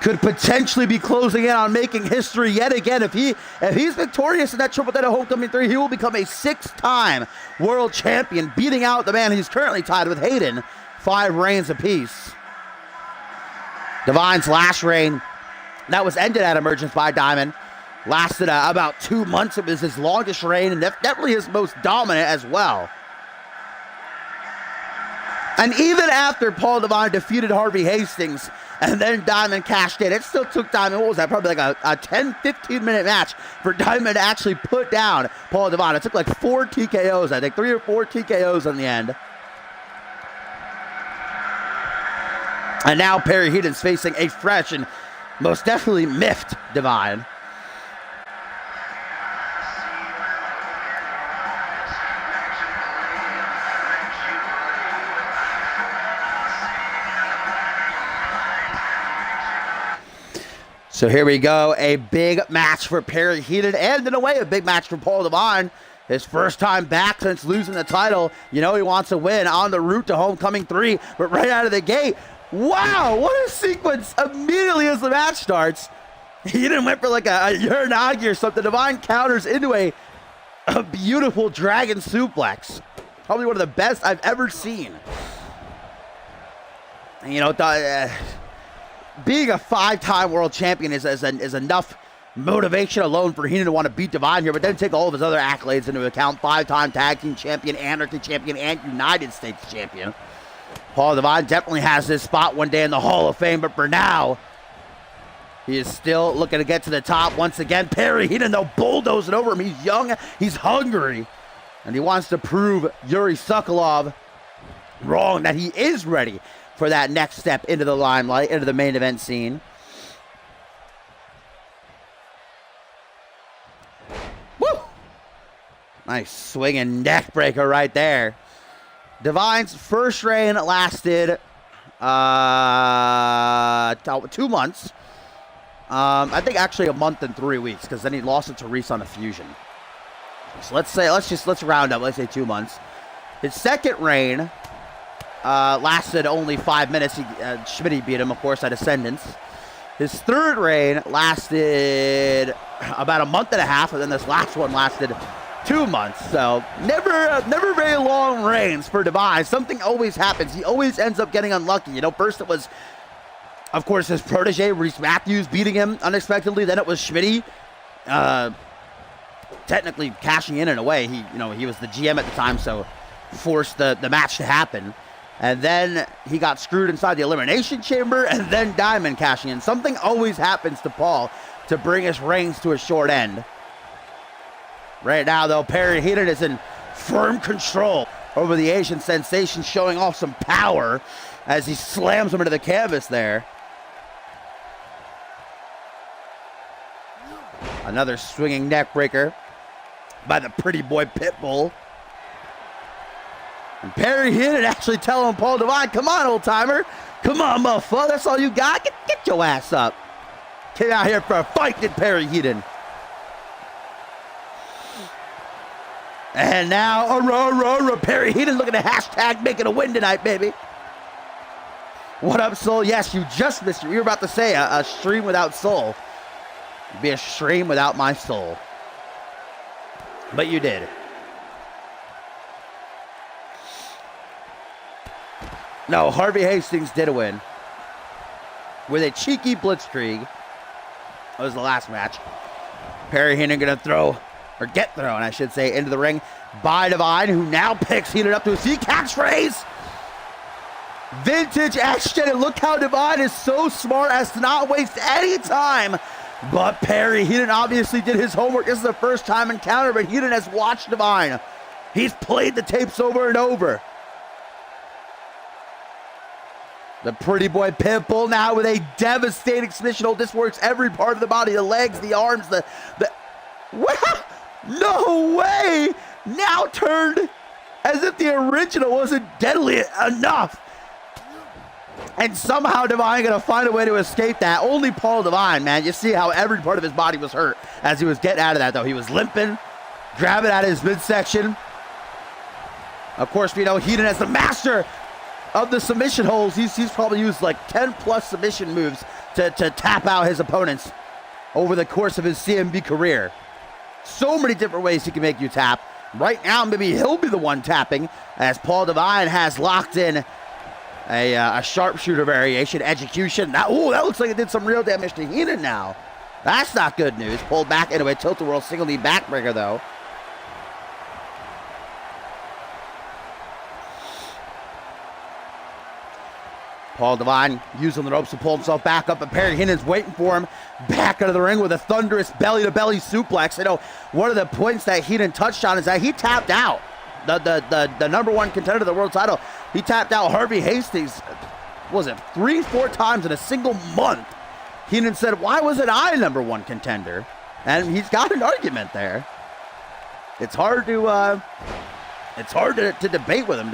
A: could potentially be closing in on making history yet again. If he's victorious in that Triple Threat Homecoming 3, he will become a 6-time world champion, beating out the man he's currently tied with, Hayden, 5 reigns apiece. Devine's last reign, that was ended at Emergence by Diamond, lasted about 2 months. It was his longest reign and definitely his most dominant as well. And even after Paul Devine defeated Harvey Hastings and then Diamond cashed in, it still took Diamond, what was that, probably like a 10-15 minute match for Diamond to actually put down Paul Devine. It took like 4 TKOs, I think, 3 or 4 TKOs in the end. And now Perry Heaton's facing a fresh and most definitely miffed Devine. So here we go, a big match for Perry Heaton, and in a way, a big match for Paul Devine. His first time back since losing the title. You know he wants to win on the route to Homecoming 3, but right out of the gate, wow, what a sequence immediately as the match starts. Heaton went for like a Uranagi or something. Devine counters into a beautiful dragon suplex. Probably one of the best I've ever seen. And, you know, being a 5-time world champion is enough motivation alone for Heenan to want to beat Devine here, but then take all of his other accolades into account. 5-time tag team champion, Anarchy champion, and United States champion. Paul Devine definitely has his spot one day in the Hall of Fame, but for now, he is still looking to get to the top once again. Perry Heenan, though, bulldozing over him. He's young, he's hungry, and he wants to prove Yuri Sokolov wrong, that he is ready for that next step into the limelight, into the main event scene. Woo! Nice swinging neck breaker right there. Devine's first reign lasted 2 months. I think actually a month and 3 weeks, because then he lost it to Reese on a fusion. So let's round up. Let's say 2 months. His second reign lasted only 5 minutes. Schmitty beat him, of course, at Ascendance. His third reign lasted about a month and a half, and then this last one lasted 2 months. So never very long reigns for Devine. Something always happens. He always ends up getting unlucky. You know, first it was, of course, his protege, Reese Matthews, beating him unexpectedly. Then it was Schmitty, technically cashing in a way. He was the GM at the time, so forced the match to happen. And then he got screwed inside the Elimination Chamber, and then Diamond cashing in. Something always happens to Paul to bring his reigns to a short end. Right now, though, Perry Heaton is in firm control over the Asian sensation, showing off some power as he slams him into the canvas there. Another swinging neck breaker by the pretty boy Pitbull. And Perry Heaton actually telling Paul Devine, come on, old timer. Come on, motherfucker. That's all you got. Get your ass up. Came out here for a fight, did Perry Heaton. And now, Perry Heaton looking at hashtag making a win tonight, baby. What up, Soul? Yes, you just missed it. We were about to say a stream without Soul. It'd be a stream without my soul. But you did. No, Harvey Hastings did win with a cheeky blitzkrieg. That was the last match. Perry Heaton gonna get thrown, I should say, into the ring by Devine, who now picks Heaton up to his feet. Catchphrase! Vintage X-Gen, and look how Devine is so smart as to not waste any time. But Perry Heaton obviously did his homework. This is the first time encounter, but Heaton has watched Devine. He's played the tapes over and over. The pretty boy Pitbull now with a devastating submission hold. This works every part of the body, the legs, the arms, what? No way! Now turned as if the original wasn't deadly enough. And somehow Devine gonna find a way to escape that. Only Paul Devine, man. You see how every part of his body was hurt as he was getting out of that, though. He was limping, grabbing out of his midsection. Of course, we know Heaton as the master of the submission holds. He's probably used like 10 plus submission moves to tap out his opponents over the course of his CMV career. So many different ways he can make you tap. Right now, maybe he'll be the one tapping, as Paul Devine has locked in a sharpshooter variation, execution. That looks like it did some real damage to Heaton now. That's not good news. Pulled back into a tilt-a-whirl single knee backbreaker, though. Paul Devine using the ropes to pull himself back up, and Perry Heaton's waiting for him back out of the ring with a thunderous belly-to-belly suplex. You know, one of the points that Heaton touched on is that he tapped out the number one contender to the world title. He tapped out Harvey Hastings, was it 3-4 times in a single month? Heaton said, why wasn't I number one contender? And he's got an argument there. It's hard to debate with him,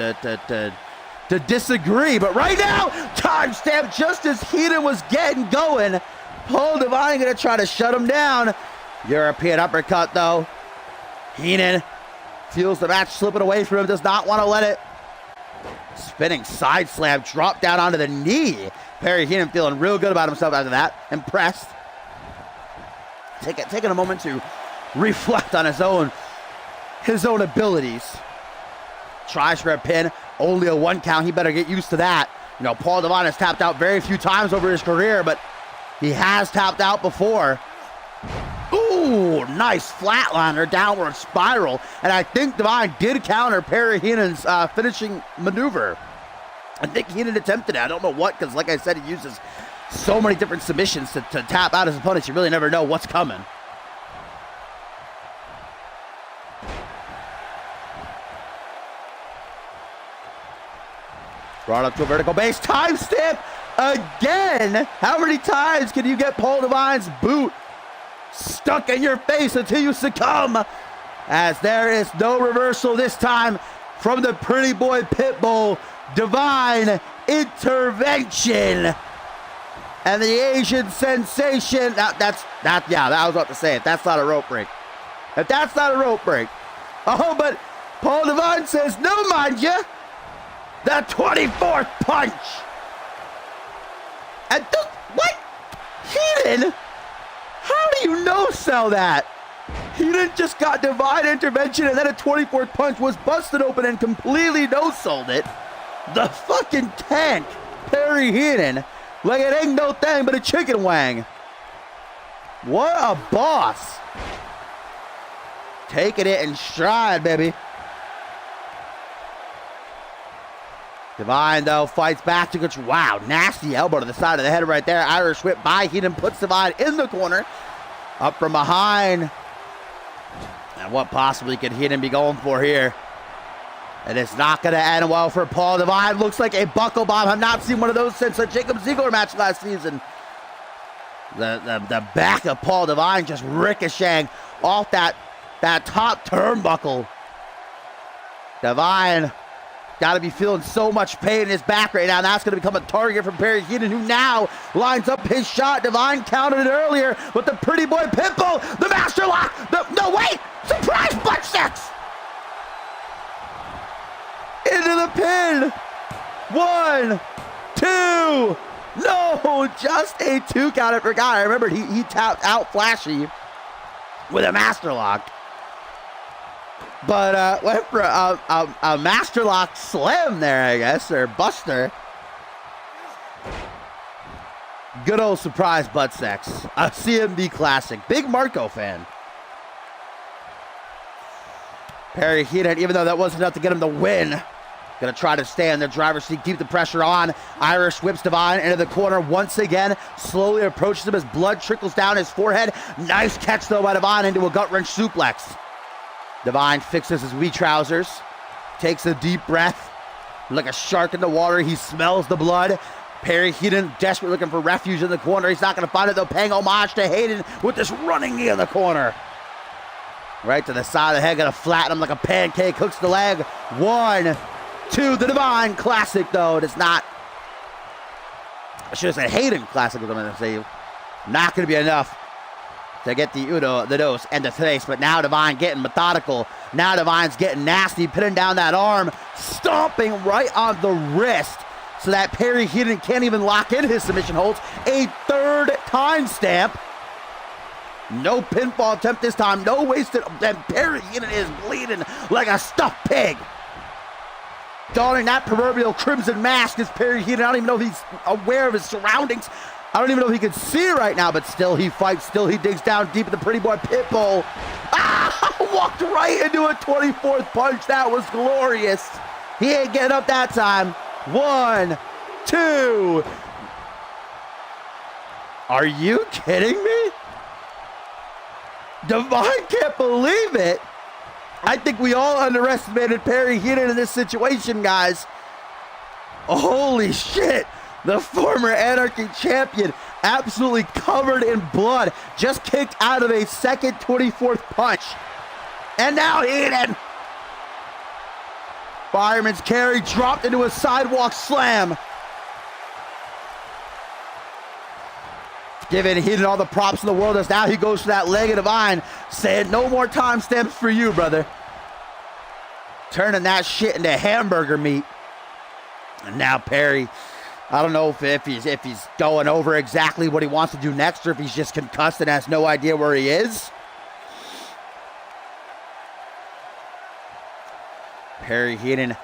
A: to disagree. But right now, timestamp, just as Heaton was getting going, Paul Devine gonna try to shut him down. European uppercut though. Heenan feels the match slipping away from him, does not want to let it. Spinning side slam, drop down onto the knee. Perry Heenan feeling real good about himself after that. Impressed. Taking a moment to reflect on his own abilities. Tries for a pin, only a 1 count. He better get used to that. You know, Paul Devine has tapped out very few times over his career, but he has tapped out before. Ooh, nice flatliner, downward spiral. And I think Devine did counter Perry Heenan's finishing maneuver. I think Heenan attempted it. I don't know what, because like I said, he uses so many different submissions to tap out his opponents. You really never know what's coming. Brought up to a vertical base. Time stamp again. How many times can you get Paul Devine's boot stuck in your face until you succumb? As there is no reversal this time from the pretty boy Pitbull. Divine intervention. And the Asian sensation. I was about to say it. That's not a rope break. If that's not a rope break. Oh, but Paul Devine says, no, mind ya. The 24th punch. And what? Heenan? How do you no-sell that? Heenan just got divine intervention and then a 24th punch was busted open and completely no-sold it. The fucking tank, Perry Heenan, like it ain't no thing but a chicken wang. What a boss. Taking it in stride, baby. Divine, though, fights back to control. Wow, nasty elbow to the side of the head right there. Irish whip by Heenan puts Divine in the corner. Up from behind. And what possibly could Heenan be going for here? And it's not going to end well for Paul Devine. Looks like a buckle bomb. I've not seen one of those since the Jacob Ziegler match last season. The back of Paul Devine just ricocheting off that top turnbuckle. Devine got to be feeling so much pain in his back right now. That's going to become a target for Perry Heenan, who now lines up his shot. Divine counted it earlier with the pretty boy Pitbull. The master lock. No, wait. Surprise butt sex. Into the pin. 1, 2. No, just a 2 count. I forgot. I remembered he tapped out Flashy with a master lock. But went for a master lock slam there, I guess, or buster. Good old surprise butt sex. A CMV classic. Big Marco fan. Perry Heenan, even though that wasn't enough to get him the win, gonna try to stay in the driver's seat, keep the pressure on. Irish whips Divine into the corner once again. Slowly approaches him as blood trickles down his forehead. Nice catch, though, by Divine into a gut-wrench suplex. Divine fixes his wee trousers, takes a deep breath. Like a shark in the water, he smells the blood. Perry Heenan desperately looking for refuge in the corner. He's not going to find it, though, paying homage to Hayden with this running knee in the corner. Right to the side of the head, going to flatten him like a pancake, hooks the leg. 1, 2, the Divine classic, though. It is not. I should have said Hayden classic, was what I'm going to say. Not going to be enough to get the uno, the dos, and the tres, but now Divine getting methodical. Now Divine's getting nasty, pinning down that arm, stomping right on the wrist so that Perry Heenan can't even lock in his submission holds. A 3rd time stamp. No pinfall attempt this time, no wasted, and Perry Heenan is bleeding like a stuffed pig. Donning that proverbial crimson mask is Perry Heenan. I don't even know if he's aware of his surroundings. I don't even know if he can see right now, but still he fights, still he digs down deep at the pretty boy Pitbull. Walked right into a 24th punch. That was glorious. He ain't getting up that time. 1, 2. Are you kidding me? Divine can't believe it. I think we all underestimated Perry Heenan in this situation, guys. Holy shit. The former Anarchy champion, absolutely covered in blood, just kicked out of a second 24th punch. And now Heenan. Fireman's carry dropped into a sidewalk slam. Giving Heenan all the props in the world as now he goes for that leg of Divine, saying no more timestamps for you, brother. Turning that shit into hamburger meat. And now Perry, I don't know if he's going over exactly what he wants to do next, or if he's just concussed and has no idea where he is. Perry Heenan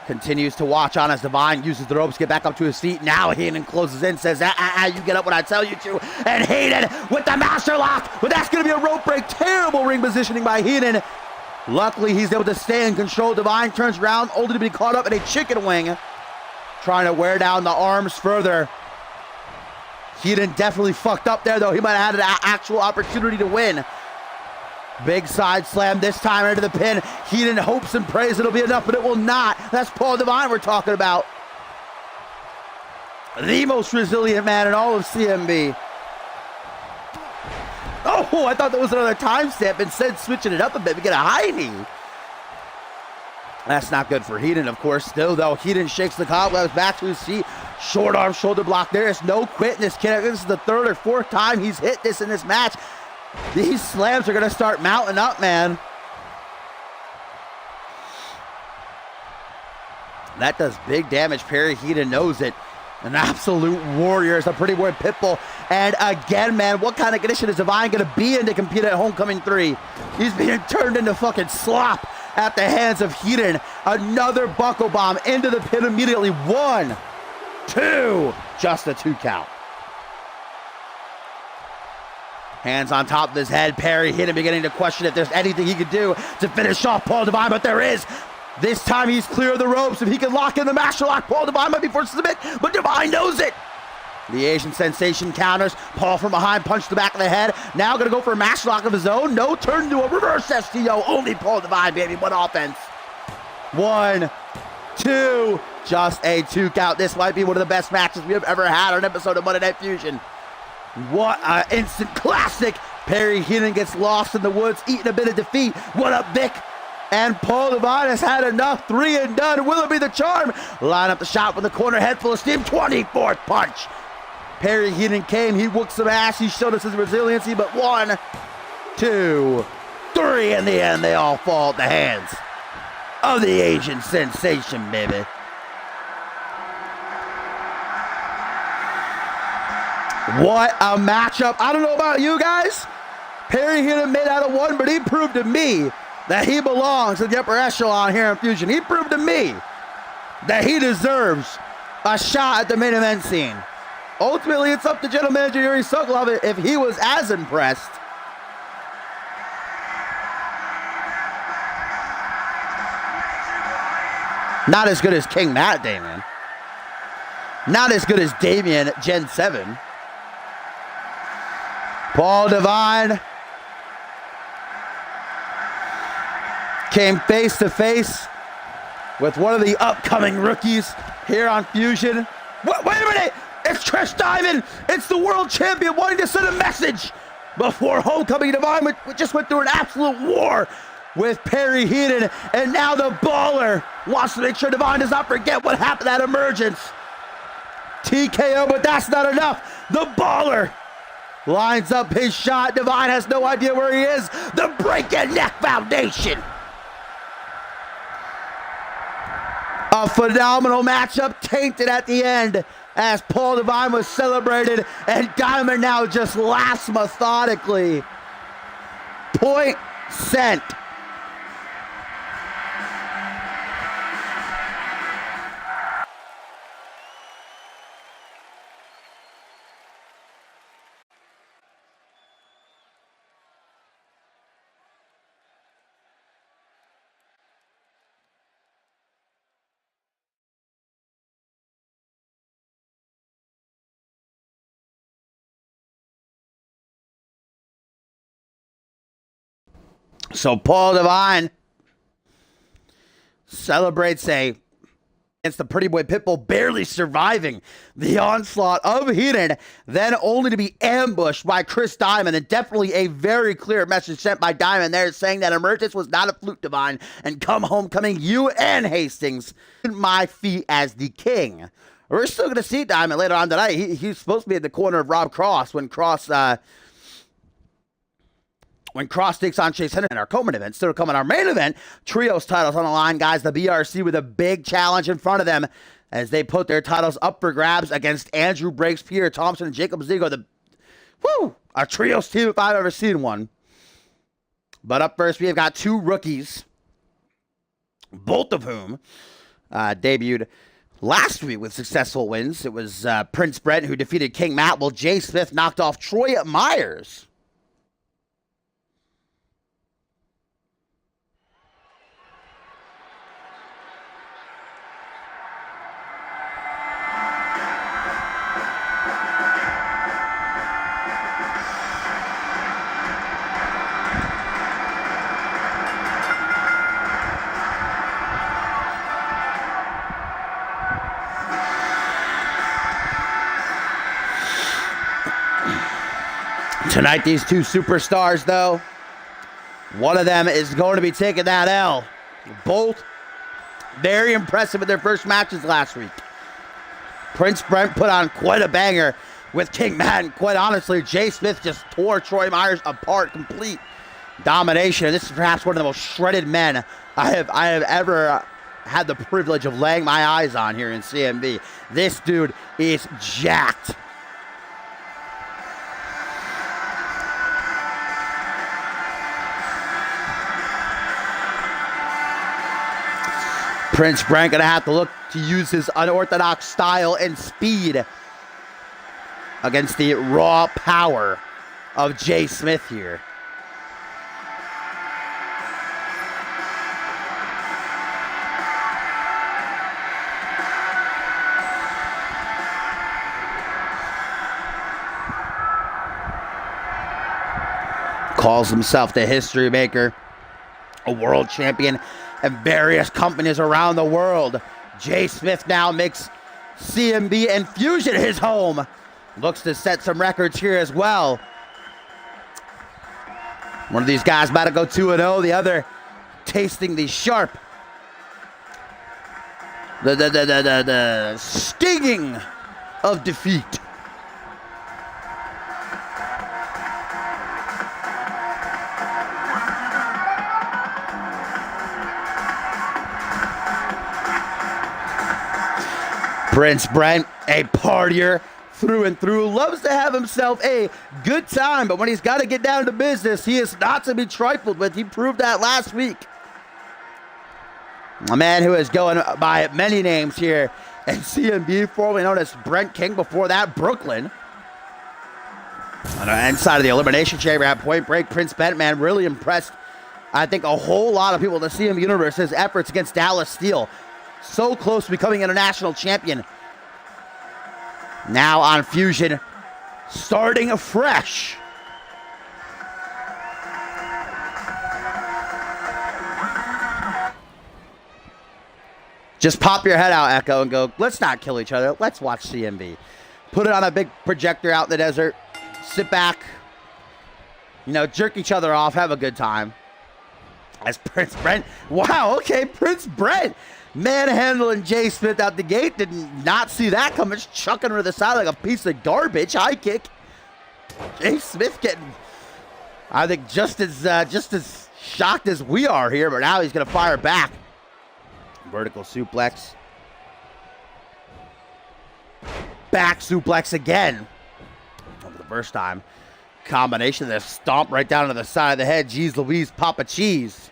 A: continues to watch on as Divine uses the ropes to get back up to his feet. Now Heenan closes in, says, you get up when I tell you to. And Heenan with the master lock, but that's going to be a rope break. Terrible ring positioning by Heenan. Luckily, he's able to stay in control. Divine turns around, only to be caught up in a chicken wing. Trying to wear down the arms further. Heenan definitely fucked up there, though. He might have had an actual opportunity to win. Big side slam this time into the pin. Heenan hopes and prays it'll be enough, but it will not. That's Paul Divine we're talking about. The most resilient man in all of CMV. Oh, I thought that was another time step. Instead, switching it up a bit to get a high knee. That's not good for Heenan, of course. Still, though, Heenan shakes the cobwebs back to his feet. Short arm shoulder block. There is no quitting this kid. This is the third or fourth time he's hit this in this match. These slams are going to start mounting up, man. That does big damage. Perry Heenan knows it. An absolute warrior is a Pretty Boy Pitbull. And again, man, what kind of condition is Divine going to be in to compete at Homecoming 3? He's being turned into fucking slop at the hands of Heenan. Another buckle bomb into the pin immediately. 1, 2, just a 2 count. Hands on top of his head. Perry Heenan beginning to question if there's anything he could do to finish off Paul Divine, but there is. This time he's clear of the ropes. If he can lock in the master lock, Paul Divine might be forced to submit, but Divine knows it. The Asian Sensation counters. Paul from behind, punch the back of the head. Now going to go for a master lock of his own. No, turn into a reverse STO. Only Paul Divine, baby. One offense. 1, 2, just a 2 count. This might be one of the best matches we have ever had on an episode of Monday Night Fusion. What an instant classic. Perry Heenan gets lost in the woods, eating a bit of defeat. What up, Vic? And Paul Divine has had enough. 3 and done. Will it be the charm? Line up the shot with a corner, head full of steam. 24th punch. Perry Heenan came. He whooped some ass. He showed us his resiliency. But 1, 2, 3. In the end, they all fall at the hands of the Asian Sensation, baby. What a matchup. I don't know about you guys. Perry Heenan made out of one, but he proved to me that he belongs in the upper echelon here in Fusion. He proved to me that he deserves a shot at the main event scene. Ultimately, it's up to General Manager Yuri Sokolov if he was as impressed. Not as good as King Matt Damien. Not as good as Damien Gen 7. Paul Divine came face to face with one of the upcoming rookies here on Fusion. Wait a minute! It's Trish Diamond! It's the world champion wanting to send a message before Homecoming. Divine just went through an absolute war with Perry Heenan, and now the baller wants to make sure Divine does not forget what happened at Emergence. TKO, but that's not enough. The baller lines up his shot. Divine has no idea where he is. The Breaking Neck Foundation. A phenomenal matchup, tainted at the end as Paul Divine was celebrated, and Diamond now just laughs methodically. Point sent. So Paul Divine celebrates against the Pretty Boy Pitbull, barely surviving the onslaught of Heenan, then only to be ambushed by Chris Diamond. And definitely a very clear message sent by Diamond there, saying that Emergence was not a fluke, Divine, and come Homecoming, you and Hastings, my feet as the king. We're still going to see Diamond later on tonight. He's supposed to be in the corner of Rob Cross when Cross takes on Chase Henderson in our co-main event. Still to come in our main event, trios titles on the line, guys. The BRC with a big challenge in front of them as they put their titles up for grabs against Andrew Breaks, Pierre Thompson, and Jacob Zigo. A trios team if I've ever seen one. But up first, we have got two rookies, both of whom debuted last week with successful wins. It was Prince Brent who defeated King Matt, while Jay Smith knocked off Troy Myers. Tonight, these two superstars, though, one of them is going to be taking that L. Both very impressive in their first matches last week. Prince Brent put on quite a banger with King Matt, and quite honestly, Jay Smith just tore Troy Myers apart, complete domination. This is perhaps one of the most shredded men I have ever had the privilege of laying my eyes on here in CMV. This dude is jacked. Prince Brent going to have to look to use his unorthodox style and speed against the raw power of Jay Smith here. Calls himself the history maker, a world champion, and various companies around the world. Jay Smith now makes CMV and Fusion his home. Looks to set some records here as well. One of these guys about to go 2-0, the other tasting the sharp, the stinging of defeat. Prince Brent, a partier through and through, loves to have himself a good time, but when he's got to get down to business, he is not to be trifled with. He proved that last week. A man who is going by many names here in CMV, formerly known as Brent King, before that, Brooklyn. On the inside of the Elimination Chamber at Point Break, Prince Brent, man, really impressed, I think, a whole lot of people in the CMV universe, his efforts against Dallas Steele. So close to becoming international champion. Now on Fusion, starting afresh. Just pop your head out, Echo, and go, let's not kill each other. Let's watch CMV. Put it on a big projector out in the desert. Sit back. Jerk each other off. Have a good time. As Prince Brent. Wow, okay, Prince Brent. Manhandling Jay Smith out the gate. Did not see that coming. Just chucking her to the side like a piece of garbage. High kick. Jay Smith getting, I think, just as shocked as we are here, but now he's going to fire back. Vertical suplex. Back suplex again. For the first time. Combination of this stomp right down to the side of the head. Jeez Louise, Papa Cheese.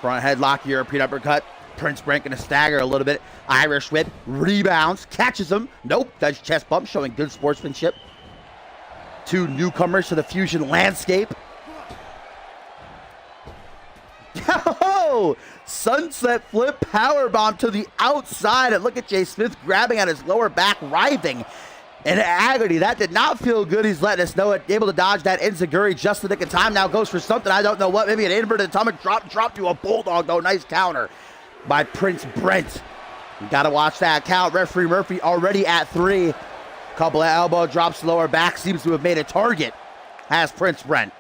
A: Front headlock, European uppercut. Prince Brent gonna stagger a little bit. Irish whip, rebounds, catches him. Nope, does chest bump, showing good sportsmanship. Two newcomers to the Fusion landscape. Oh, sunset flip, powerbomb to the outside. And look at Jay Smith grabbing at his lower back, writhing in agony. That did not feel good. He's letting us know it. Able to dodge that enziguri just in the nick of time. Now goes for something. I don't know what. Maybe an inverted atomic drop to a bulldog, though. Nice counter by Prince Brent. You got to watch that count. Referee Murphy already at 3. Couple of elbow drops, lower back. Seems to have made a target. Has Prince Brent.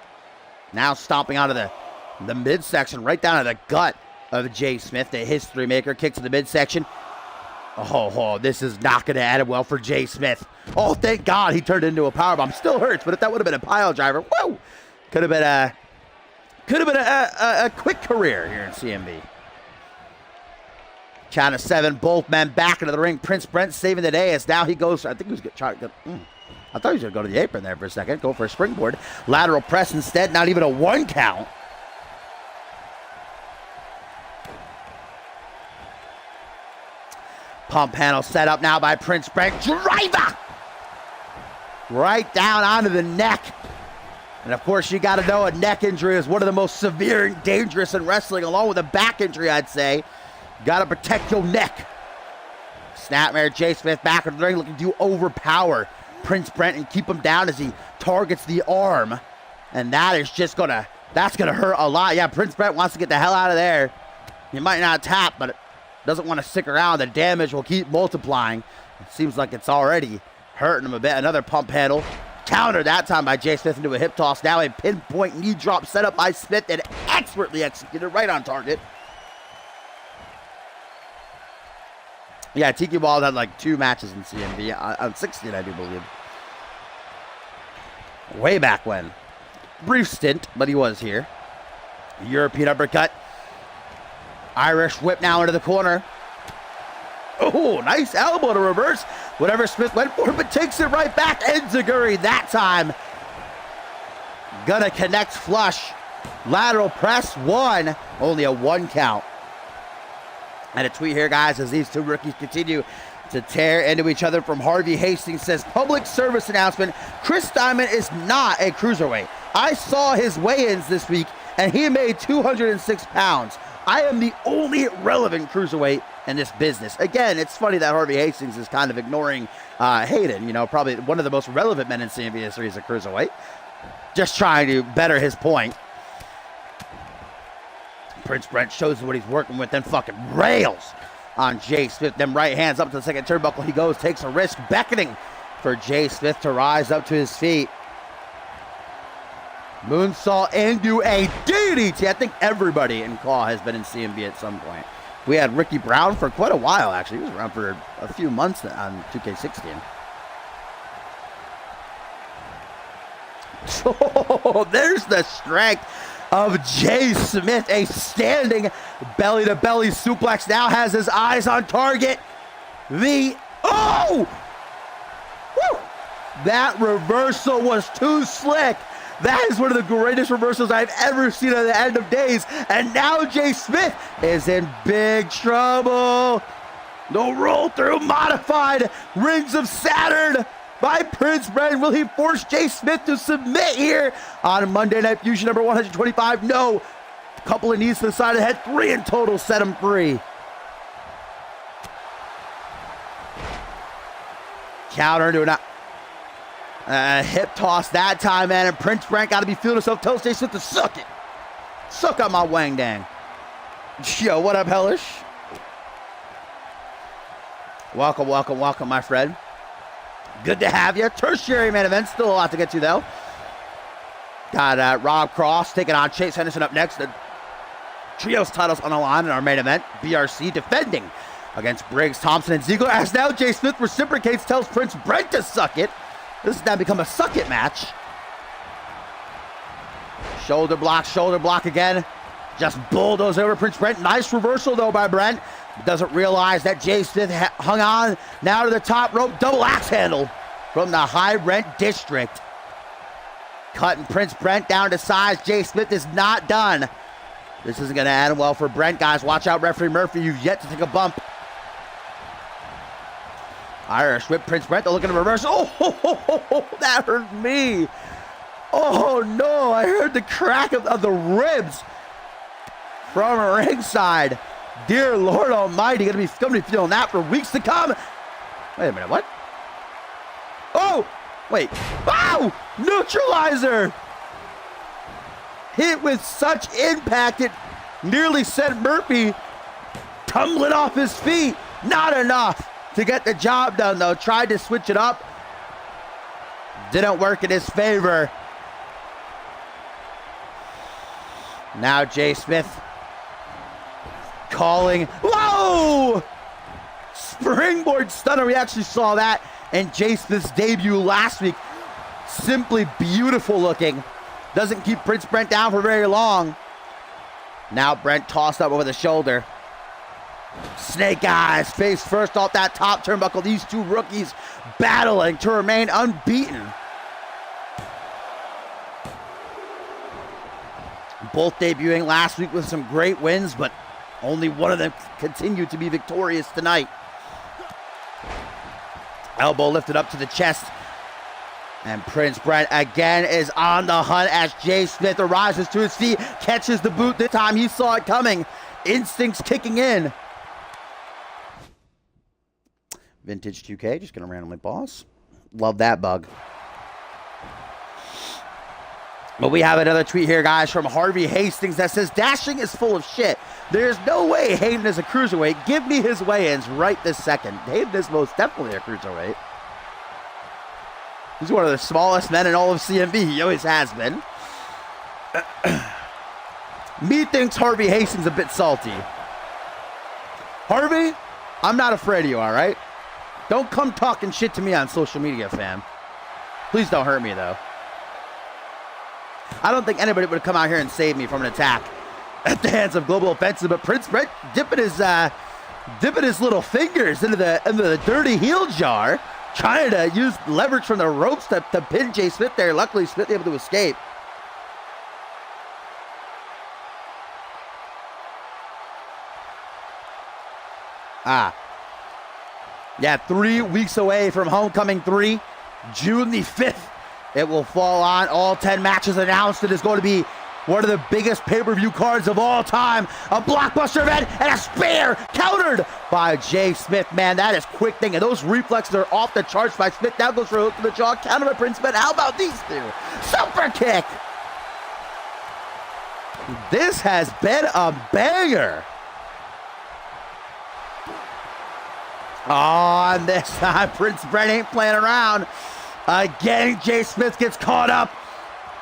A: Now stomping out of the midsection, right down to the gut of Jay Smith, the history maker. Kick to the midsection. Oh, this is not going to end well for Jay Smith. Oh, thank God he turned into a powerbomb. Still hurts, but if that would have been a pile driver, whoa, could have been a quick career here in CMV. Count of 7, both men back into the ring. Prince Brent saving the day as now he goes. I think he was trying to go. I thought he was going to go to the apron there for a second. Go for a springboard. Lateral press instead. Not even a 1 count. Pump panel set up now by Prince Brent. Driver! Right down onto the neck. And of course, you got to know a neck injury is one of the most severe and dangerous in wrestling, along with a back injury, I'd say. Got to protect your neck. Snapmare, Jay Smith back in the ring, looking to overpower Prince Brent and keep him down as he targets the arm. And that is just that's gonna hurt a lot. Yeah, Prince Brent wants to get the hell out of there. He might not tap, but doesn't want to stick around. The damage will keep multiplying. It seems like it's already hurting him a bit. Another pump handle. Counter that time by Jay Smith into a hip toss. Now a pinpoint knee drop set up by Smith and expertly executed right on target. Yeah, Tiki Ball had like 2 matches in CMV on 16, I do believe. Way back when. Brief stint, but he was here. European uppercut. Irish whip now into the corner. Oh, nice elbow to reverse. Whatever Smith went for, but takes it right back. Enziguri that time. Gonna connect flush. Lateral press 1. Only a 1 count. And a tweet here, guys, as these 2 rookies continue to tear into each other from Harvey Hastings. Says, public service announcement, Chris Diamond is not a cruiserweight. I saw his weigh-ins this week, and he made 206 pounds. I am the only relevant cruiserweight in this business. Again, it's funny that Harvey Hastings is kind of ignoring Hayden. You know, probably one of the most relevant men in CMV history is a cruiserweight. Just trying to better his point. Prince Brent shows what he's working with, then fucking rails on Jay Smith. Them right hands up to the second turnbuckle. He goes, takes a risk, beckoning for Jay Smith to rise up to his feet. Moonsault into a DDT. I think everybody in Claw has been in CMB at some point. We had Ricky Brown for quite a while, actually. He was around for a few months on 2K16. Oh, there's the strength of Jay Smith. A standing belly-to-belly suplex. Now has his eyes on target. Oh! Woo! That reversal was too slick. That is one of the greatest reversals I've ever seen at the end of days. And now Jay Smith is in big trouble. The roll through modified Rings of Saturn by Prince Brent. Will he force Jay Smith to submit here on Monday Night Fusion number 125? No. Couple of knees to the side of the head. 3 in total set him free. Counter into a hip toss that time, man. And Prince Brent got to be feeling himself. Tells Jay Smith to suck it. Suck up my wang dang. Yo, what up, Hellish? Welcome, welcome, welcome, my friend. Good to have you. Tertiary main event. Still a lot to get to, though. Got Rob Cross taking on Chase Henderson up next. The trios titles on the line in our main event. BRC defending against Briggs, Thompson, and Ziegler. As now Jay Smith reciprocates, tells Prince Brent to suck it. This has now become a suck it match. Shoulder block again. Just bulldoze over Prince Brent. Nice reversal, though, by Brent. Doesn't realize that Jay Smith hung on now to the top rope. Double axe handle from the high rent district. Cutting Prince Brent down to size. Jay Smith is not done. This isn't going to end well for Brent, guys. Watch out, referee Murphy. You've yet to take a bump. Irish whip Prince Brent. They're looking to reverse. Oh, that hurt me. Oh, no. I heard the crack of the ribs from ringside. Dear Lord Almighty, gonna be feeling that for weeks to come. Wait a minute, what? Oh, wait. Wow! Neutralizer! Hit with such impact, it nearly sent Murphy tumbling off his feet. Not enough to get the job done, though. Tried to switch it up. Didn't work in his favor. Now Jay Smith calling. Whoa! Springboard stunner. We actually saw that in Jay Smith's debut last week. Simply beautiful looking. Doesn't keep Prince Brent down for very long. Now Brent tossed up over the shoulder. Snake Eyes face first off that top turnbuckle. These two rookies battling to remain unbeaten. Both debuting last week with some great wins, but only one of them continued to be victorious tonight. Elbow lifted up to the chest. And Prince Brent again is on the hunt as Jay Smith rises to his feet, catches the boot. This time he saw it coming. Instincts kicking in. Vintage 2K, just gonna randomly pause. Love that bug. But we have another tweet here, guys, from Harvey Hastings that says, Dashing is full of shit. There's no way Hayden is a cruiserweight. Give me his weigh-ins right this second. Hayden is most definitely a cruiserweight. He's one of the smallest men in all of CMV. He always has been. Me thinks Harvey Hastings a bit salty. Harvey, I'm not afraid of you, all right? Don't come talking shit to me on social media, fam. Please don't hurt me, though. I don't think anybody would come out here and save me from an attack at the hands of Global Offensive, but Prince Brent dipping his little fingers into the dirty heel jar, trying to use leverage from the ropes to pin Jay Smith there. Luckily, Smith able to escape. Yeah, 3 weeks away from Homecoming 3, June the 5th. It will fall on. All 10 matches announced. It is going to be one of the biggest pay-per-view cards of all time. A blockbuster event and a spear countered by Jay Smith. Man, that is quick thinking. Those reflexes are off the charts by Smith. Now goes for a hook to the jaw. Countered by Prince Brent. How about these two? Super kick. This has been a banger. Oh, and this time Prince Brent ain't playing around. Again, Jay Smith gets caught up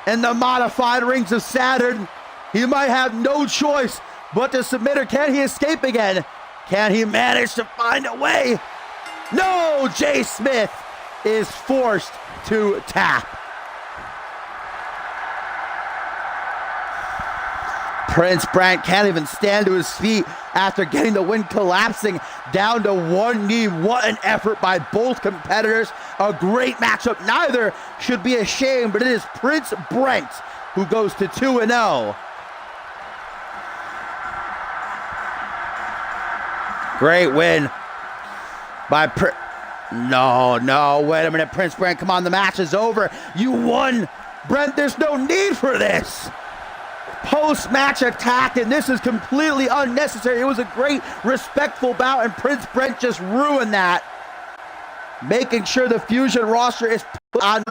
A: in the modified rings of Saturn. He might have no choice but to submit, or can he escape again? Can he manage to find a way? No, Jay Smith is forced to tap. Prince Brent can't even stand to his feet after getting the win, collapsing down to one knee. What an effort by both competitors. A great matchup. Neither should be ashamed, but it is Prince Brent who goes to 2-0. Great win by No, wait a minute. Prince Brent, come on, the match is over. You won, Brent. There's no need for this. Post-match attack, and this is completely unnecessary. It was a great, respectful bout, and Prince Brent just ruined that. Making sure the Fusion roster is put on.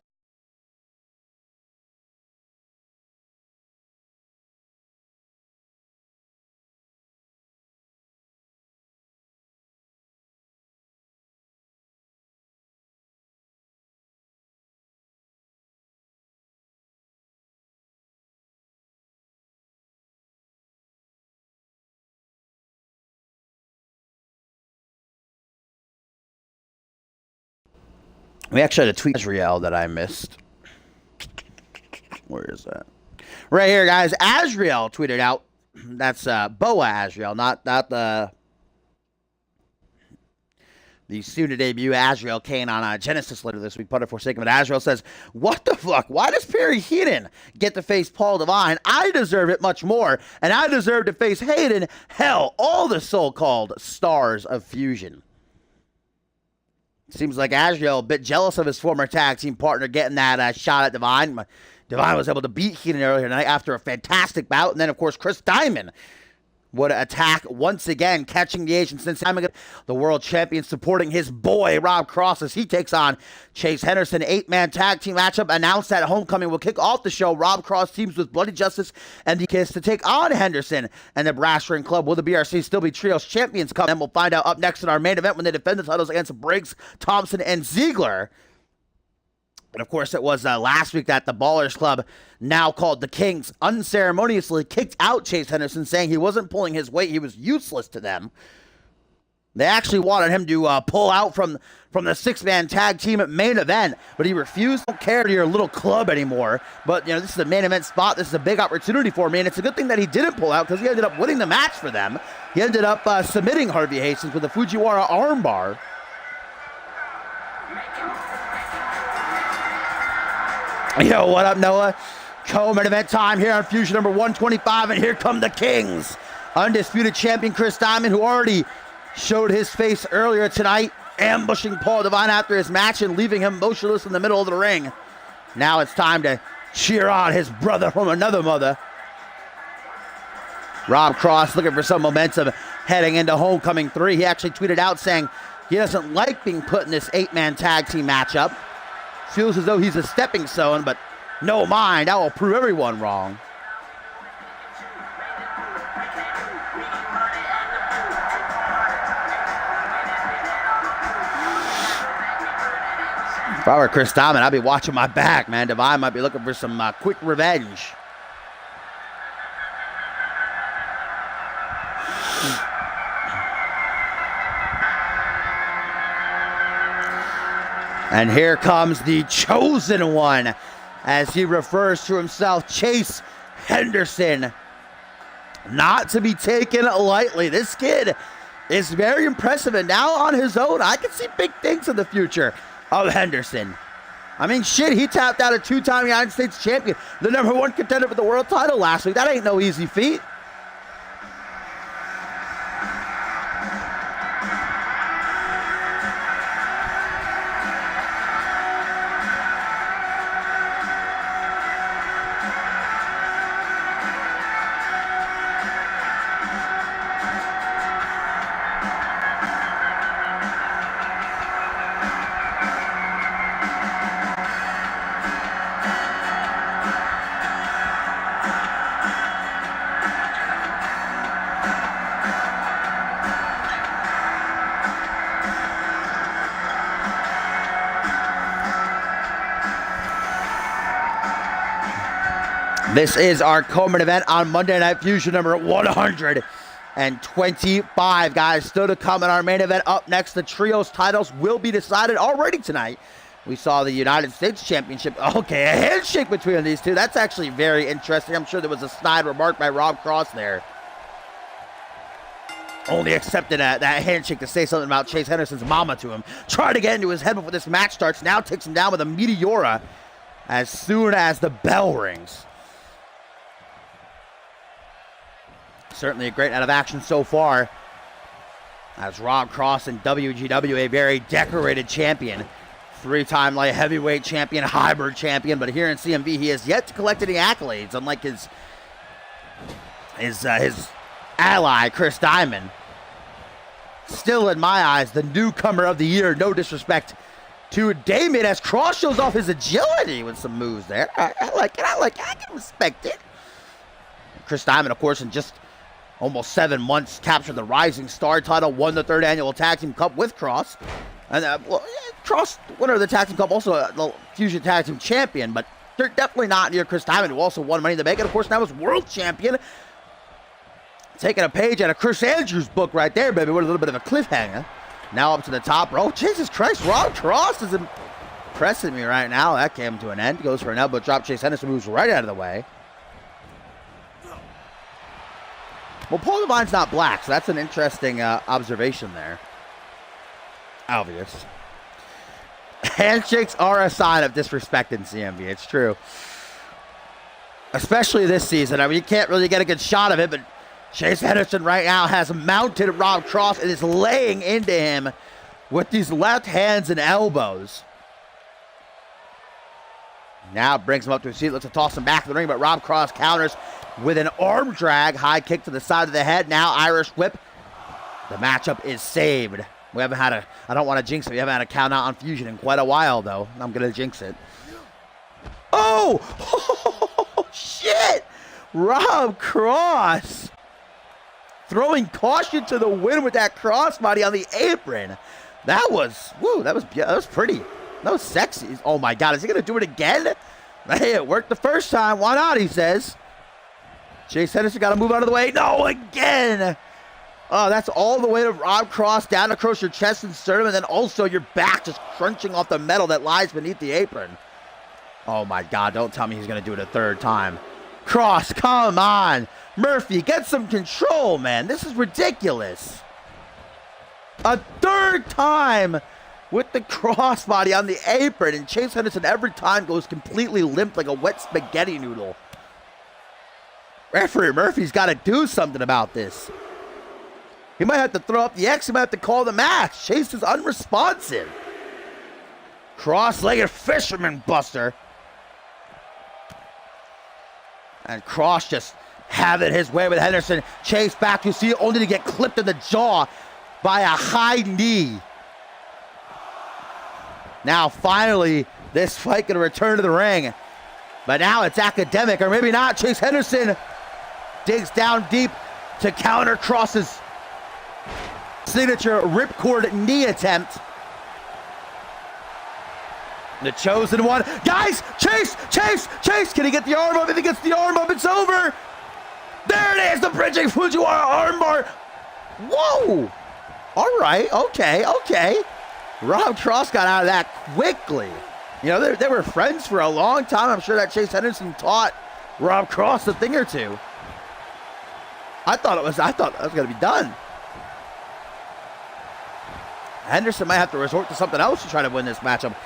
A: We actually had a tweet Azrael that I missed. Where is that? Right here, guys. Azrael tweeted out. That's Boa Azrael, not the soon to debut Azrael Kane on Genesis later this week. Put it for sake of it. Azrael says, "What the fuck? Why does Perry Heenan get to face Paul Devine? I deserve it much more, and I deserve to face Hayden. Hell, all the so-called stars of Fusion." Seems like Azrael a bit jealous of his former tag team partner getting that shot at Devine. Devine was able to beat Heenan earlier tonight after a fantastic bout. And then, of course, Chris Diamond would attack once again, catching the Asian since time ago. The world champion supporting his boy, Rob Cross, as he takes on Chase Henderson. 8-man tag team matchup announced at Homecoming will kick off the show. Rob Cross teams with Bloody Justice and the Kiss to take on Henderson and the Brass Ring Club. Will the BRC still be Trios champions? Come, and we'll find out up next in our main event when they defend the titles against Briggs, Thompson, and Ziegler. But of course, it was last week that the Ballers Club, now called the Kings, unceremoniously kicked out Chase Henderson, saying he wasn't pulling his weight. He was useless to them. They actually wanted him to pull out from the six-man tag team at main event, but he refused. Don't care to your little club anymore. But, this is a main event spot. This is a big opportunity for me, and it's a good thing that he didn't pull out because he ended up winning the match for them. He ended up submitting Harvey Hastings with a Fujiwara armbar. Yo, what up, Noah? Co-main event time here on Fusion number 125, and here come the Kings. Undisputed champion Chris Diamond, who already showed his face earlier tonight, ambushing Paul Devine after his match and leaving him motionless in the middle of the ring. Now it's time to cheer on his brother from another mother. Rob Cross looking for some momentum heading into Homecoming 3. He actually tweeted out saying he doesn't like being put in this 8-man tag team matchup. Feels as though he's a stepping stone, but no mind, I will prove everyone wrong. If I were Chris Diamond, I'd be watching my back, man. Devine might be looking for some quick revenge. And here comes the chosen one, as he refers to himself, Chase Henderson. Not to be taken lightly. This kid is very impressive, and now on his own, I can see big things in the future of Henderson. I mean, shit, he tapped out a 2-time United States champion, the #1 contender for the world title last week. That ain't no easy feat. This is our co-main event on Monday Night Fusion number 125, guys. Still to come in our main event. Up next, the trios titles will be decided already tonight. We saw the United States Championship. Okay, a handshake between these two. That's actually very interesting. I'm sure there was a snide remark by Rob Cross there. Only accepted that handshake to say something about Chase Henderson's mama to him. Tried to get into his head before this match starts. Now takes him down with a Meteora as soon as the bell rings. Certainly a great night of action so far, as Rob Cross in WGW, a very decorated champion. 3-time light heavyweight champion, hybrid champion, but here in CMV, he has yet to collect any accolades, unlike his ally, Chris Diamond. Still, in my eyes, the newcomer of the year. No disrespect to Damien, as Cross shows off his agility with some moves there. I like it. I can respect it. Chris Diamond, of course, in just almost 7 months, captured the Rising Star title, won the 3rd annual Tag Team Cup with Cross. And Cross, winner of the Tag Team Cup, also the Fusion Tag Team Champion, but they're definitely not near Chris Diamond, who also won Money in the Bank, and of course now is World Champion. Taking a page out of Chris Andrews' book right there, baby, with a little bit of a cliffhanger. Now up to the top row. Jesus Christ, Rob Cross is impressing me right now. That came to an end. Goes for an elbow drop. Chase Henderson moves right out of the way. Well, Paul Devine's not black, so that's an interesting observation there. Obvious. Handshakes are a sign of disrespect in CMV. It's true. Especially this season. I mean, you can't really get a good shot of it, but Chase Henderson right now has mounted Rob Cross and is laying into him with these left hands and elbows. Now brings him up to his seat, looks to toss him back in the ring, but Rob Cross counters with an arm drag, high kick to the side of the head, now Irish whip. The matchup is saved. We haven't had I don't want to jinx it, we haven't had a count out on Fusion in quite a while, though. I'm going to jinx it. Oh! Oh, shit! Rob Cross throwing caution to the wind with that crossbody on the apron. That was pretty. No sexy. Oh my God, is he gonna do it again? Hey, it worked the first time. Why not, he says. Chase Henderson got to move out of the way. No, again. Oh, that's all the way to Rob Cross, down across your chest and sternum, and then also your back just crunching off the metal that lies beneath the apron. Oh my God, don't tell me he's going to do it a third time. Cross, come on. Murphy, get some control, man. This is ridiculous. A third time with the crossbody on the apron, and Chase Henderson every time goes completely limp like a wet spaghetti noodle. Referee Murphy's got to do something about this. He might have to throw up the X. He might have to call the match. Chase is unresponsive. Cross-legged fisherman buster. And Cross just having his way with Henderson. Chase back, you see, only to get clipped in the jaw by a high knee. Now, finally, this fight can return to the ring. But now it's academic, or maybe not. Chase Henderson digs down deep to counter Cross's signature ripcord knee attempt. The chosen one. Guys, Chase! Can he get the arm up? If he gets the arm up, it's over. There it is, the bridging Fujiwara armbar. Whoa! All right, okay. Rob Cross got out of that quickly. You know, they were friends for a long time. I'm sure that Chase Henderson taught Rob Cross a thing or two. I thought it was going to be done. Henderson might have to resort to something else to try to win this matchup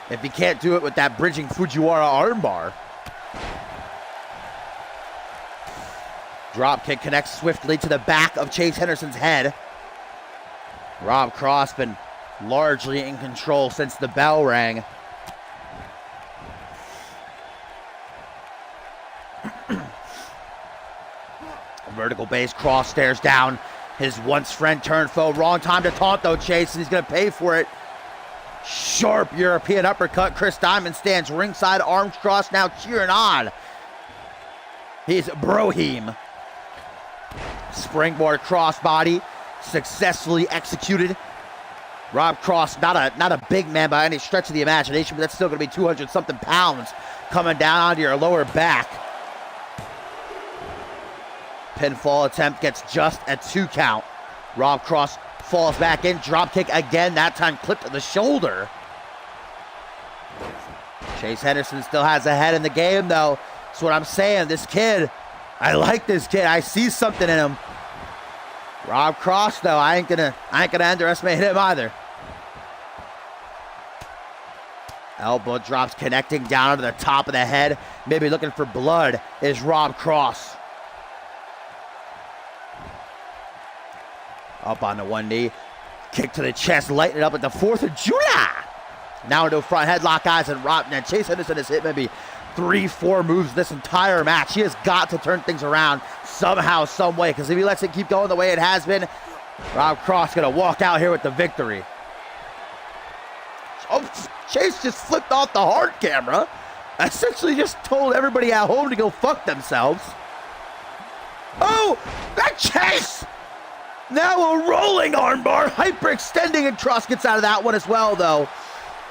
A: if he can't do it with that bridging Fujiwara armbar. Drop kick connects swiftly to the back of Chase Henderson's head. Rob Cross been largely in control since the bell rang. Vertical base, Cross stares down his once friend turned foe. Wrong time to taunt though, Chase, and he's going to pay for it. Sharp European uppercut. Chris Diamond stands ringside, arms crossed, now cheering on. He's Broheem. Springboard crossbody, successfully executed. Rob Cross, not a big man by any stretch of the imagination, but that's still going to be 200-something pounds coming down onto your lower back. Pinfall attempt gets just a 2 count. Rob Cross falls back in, drop kick again, that time clipped to the shoulder. Chase Henderson still has a head in the game though. That's what I'm saying. This kid, I like this kid. I see something in him. Rob Cross though, I ain't gonna underestimate him either. Elbow drops connecting down to the top of the head. Maybe looking for blood is Rob Cross. Up on the one knee. Kick to the chest, lighten it up at the 4th of July. Now into a front headlock, guys, and Chase Henderson has hit maybe 3-4 moves this entire match. He has got to turn things around somehow, some way, because if he lets it keep going the way it has been, Rob Cross gonna walk out here with the victory. Oh, Chase just flipped off the hard camera. Essentially just told everybody at home to go fuck themselves. Oh, that Chase! Now a rolling armbar, hyperextending, and Cross gets out of that one as well, though.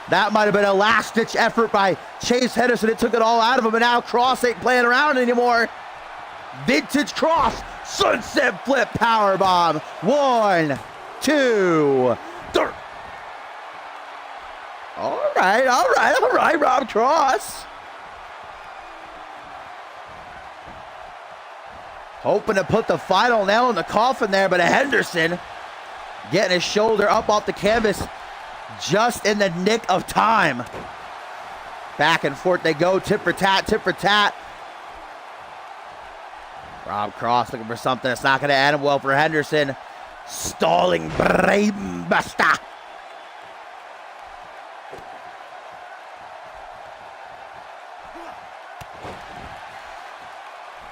A: That might have been a last-ditch effort by Chase Henderson. It took it all out of him, and now Cross ain't playing around anymore. Vintage Cross, sunset flip powerbomb. 1, 2, 3. All right, Rob Cross. Hoping to put the final nail in the coffin there, but Henderson getting his shoulder up off the canvas just in the nick of time. Back and forth they go, tit for tat, tit for tat. Rob Cross looking for something that's not going to end well for Henderson. Stalling brainbuster.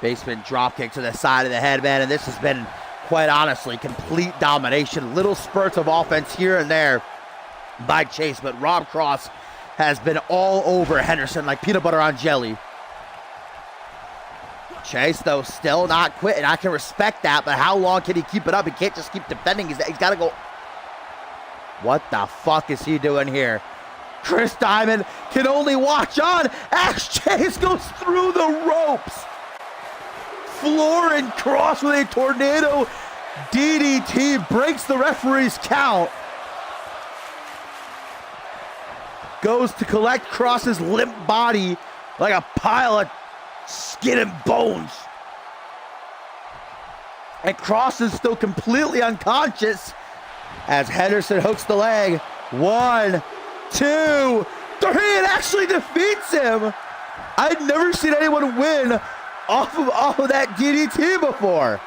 A: Basement dropkick to the side of the head, man, and this has been, quite honestly, complete domination. Little spurts of offense here and there by Chase, but Rob Cross has been all over Henderson like peanut butter on jelly. Chase, though, still not quitting. I can respect that, but how long can he keep it up? He can't just keep defending. He's got to go. What the fuck is he doing here? Chris Diamond can only watch on as Chase goes through the ropes. Floor and Cross with a tornado DDT breaks the referee's count. Goes to collect Cross's limp body like a pile of skin and bones. And Cross is still completely unconscious as Henderson hooks the leg. 1, 2, 3, it actually defeats him. I'd never seen anyone win off of that DDT before.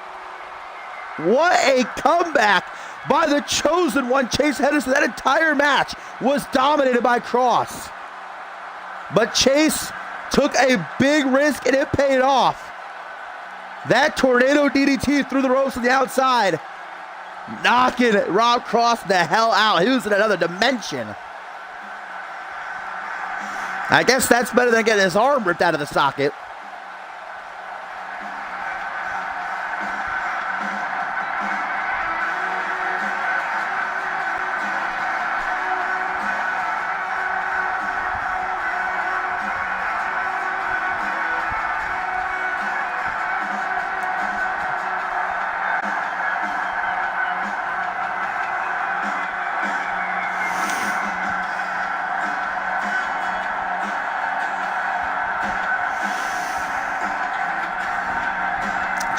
A: What a comeback by the chosen one, Chase Henderson. That entire match was dominated by Cross. But Chase took a big risk and it paid off. That tornado DDT through the ropes on the outside, knocking Rob Cross the hell out. He was in another dimension. I guess that's better than getting his arm ripped out of the socket.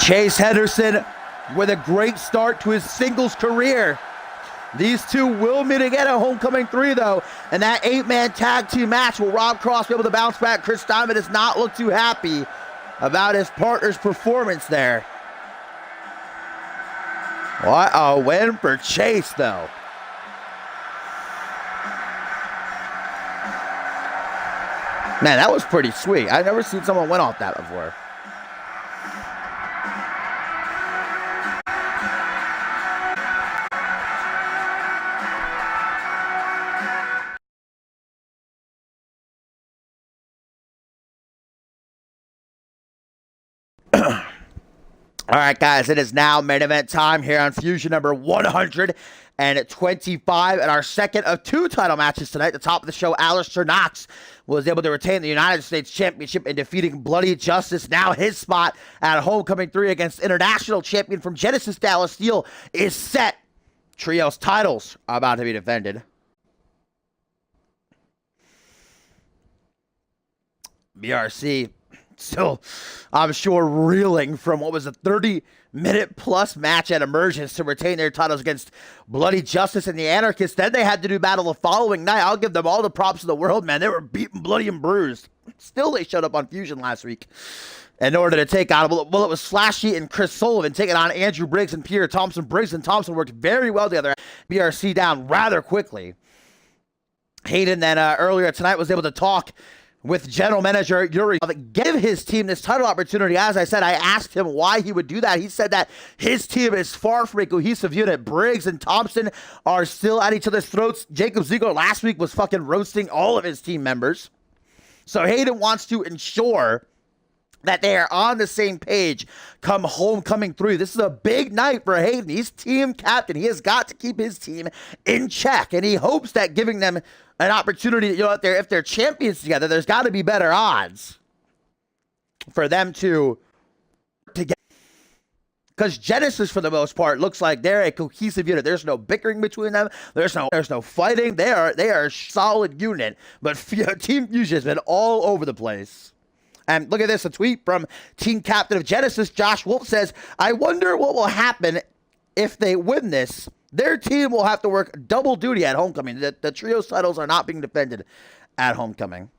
A: Chase Henderson with a great start to his singles career. These two will meet again at Homecoming 3, though. And that 8-man tag team match, will Rob Cross be able to bounce back? Chris Diamond does not look too happy about his partner's performance there. What a win for Chase, though. Man, that was pretty sweet. I've never seen someone win off that before. All right, guys, it is now main event time here on Fusion number 125, and our second of 2 title matches tonight. At the top of the show, Alistair Knox was able to retain the United States Championship in defeating Bloody Justice. Now his spot at Homecoming 3 against international champion from Genesis, Dallas Steele, is set. Trios titles are about to be defended. BRC still, I'm sure, reeling from what was a 30-minute plus match at Emergence to retain their titles against Bloody Justice and the Anarchists. Then they had to do battle the following night. I'll give them all the props in the world, man. They were beaten, bloody, and bruised. Still, they showed up on Fusion last week in order to take on, well, it was Flashy and Chris Sullivan taking on Andrew Briggs and Pierre Thompson. Briggs and Thompson worked very well together. BRC down rather quickly. Hayden then earlier tonight was able to talk with general manager Yuri, give his team this title opportunity. As I said, I asked him why he would do that. He said that his team is far from a cohesive unit. Briggs and Thompson are still at each other's throats. Jacob Ziegler last week was fucking roasting all of his team members. So Hayden wants to ensure that they are on the same page come Homecoming 3. This is a big night for Hayden. He's team captain. He has got to keep his team in check, and he hopes that giving them an opportunity, if they're champions together, there's got to be better odds for them to get. Because Genesis, for the most part, looks like they're a cohesive unit. There's no bickering between them. There's no fighting. They are a solid unit. But Team Fusion has been all over the place. And look at this, a tweet from team captain of Genesis, Josh Wolf, says, I wonder what will happen if they win this. Their team will have to work double duty at Homecoming. The trios titles are not being defended at Homecoming.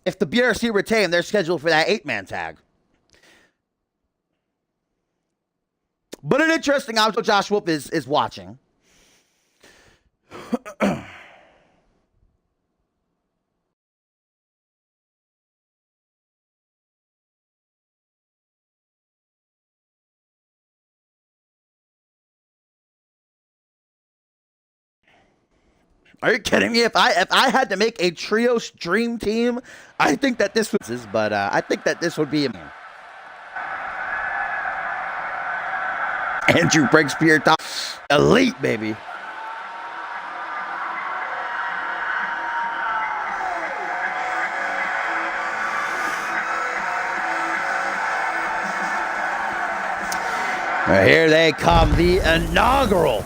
A: If the BRC retain, they're scheduled for that 8-man tag. But an interesting option Josh Wolf is watching. Are you kidding me? If I had to make a trios dream team, I think that this was, but I think that this would be Andrew Briggs, Pierre Thompson, elite, baby. Here they come, the inaugural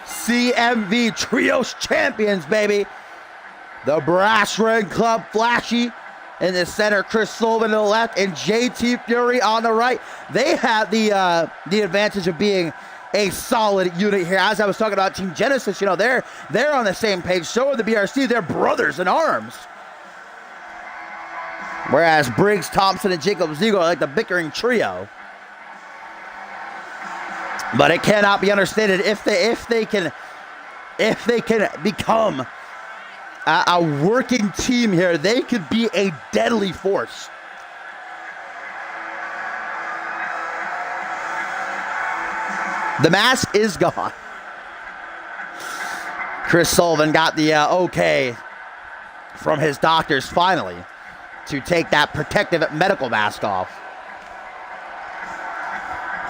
A: CMV Trios Champions, baby. The Brass Ring Club, Flashy in the center, Chris Sullivan to the left, and JT Fury on the right. They have the advantage of being a solid unit here. As I was talking about Team Genesis, you know, they're on the same page. So are the BRC. They're brothers in arms. Whereas Briggs, Thompson, and Jacob Ziegler are like the bickering trio. But it cannot be understated, if they can become a working team here, they could be a deadly force. The mask is gone. Chris Sullivan got the okay from his doctors finally to take that protective medical mask off.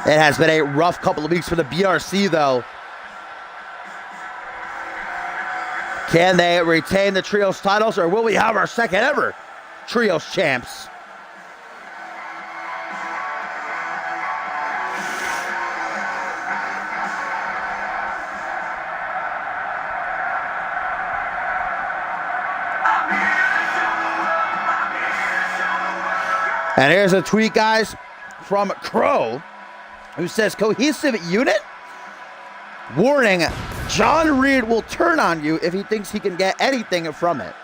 A: It has been a rough couple of weeks for the BRC, though. Can they retain the Trios titles, or will we have our second ever Trios champs? And here's a tweet, guys, from Crow, who says, cohesive unit? Warning, John Reed will turn on you if he thinks he can get anything from it.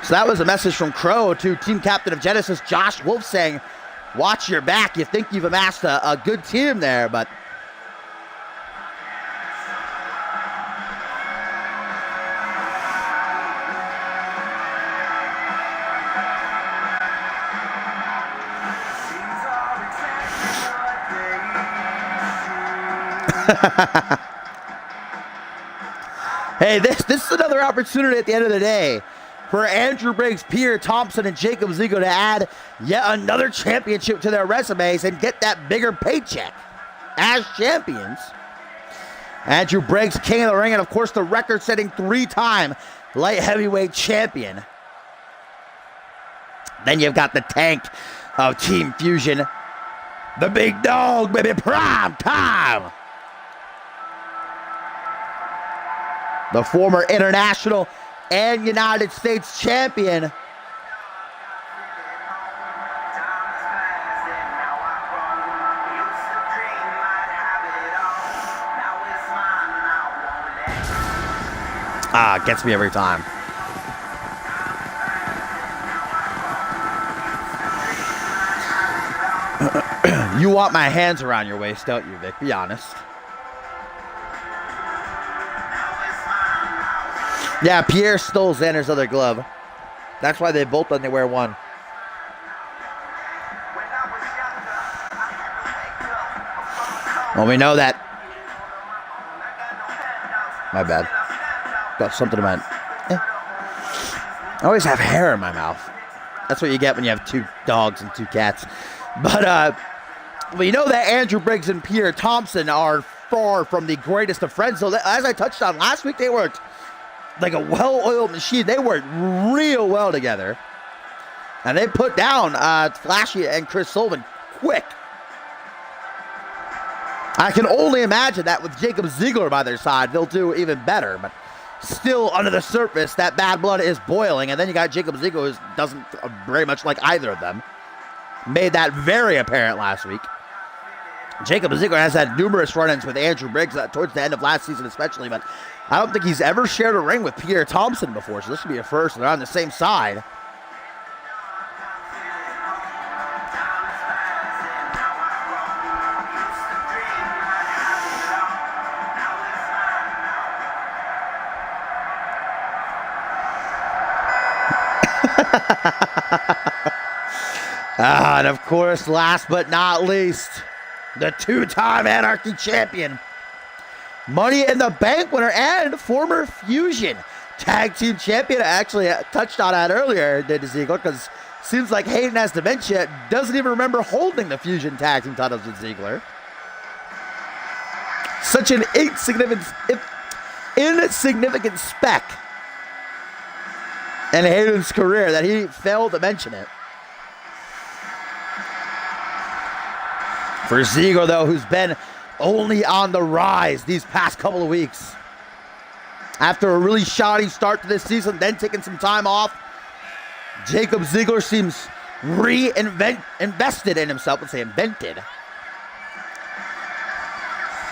A: So that was a message from Crow to team captain of Genesis, Josh Wolf, saying, watch your back. You think you've amassed a good team there, but... Hey, this is another opportunity at the end of the day for Andrew Briggs, Pierre Thompson, and Jacob Ziegler to add yet another championship to their resumes and get that bigger paycheck as champions. Andrew Briggs, king of the ring, and of course the record-setting 3-time light heavyweight champion. Then you've got the tank of Team Fusion, the big dog, baby, prime time. The former international and United States champion. Ah, gets me every time. You want my hands around your waist, don't you, Vic? Be honest. Yeah, Pierre stole Xander's other glove. That's why they both only wear one. Well, we know that. My bad. Got something in my... I always have hair in my mouth. That's what you get when you have 2 dogs and 2 cats. But, we know that Andrew Briggs and Pierre Thompson are far from the greatest of friends. So, as I touched on last week, they worked like a well-oiled machine. They worked real well together. And they put down Flashy and Chris Sullivan quick. I can only imagine that with Jacob Ziegler by their side, they'll do even better. But still, under the surface, that bad blood is boiling. And then you got Jacob Ziegler, who doesn't very much like either of them. Made that very apparent last week. Jacob Ziegler has had numerous run-ins with Andrew Briggs towards the end of last season especially, but I don't think he's ever shared a ring with Pierre Thompson before, so this should be a first. They're on the same side. And of course, last but not least, the 2-time Anarchy champion, Money in the Bank winner, and former Fusion Tag Team champion. I actually touched on that earlier, did Ziegler, because seems like Hayden has dementia, doesn't even remember holding the Fusion Tag Team titles with Ziegler. Such an insignificant speck in Hayden's career that he failed to mention it. For Ziggler, though, who's been only on the rise these past couple of weeks. After a really shoddy start to this season, then taking some time off, Jacob Ziggler seems invested in himself. Let's say invented.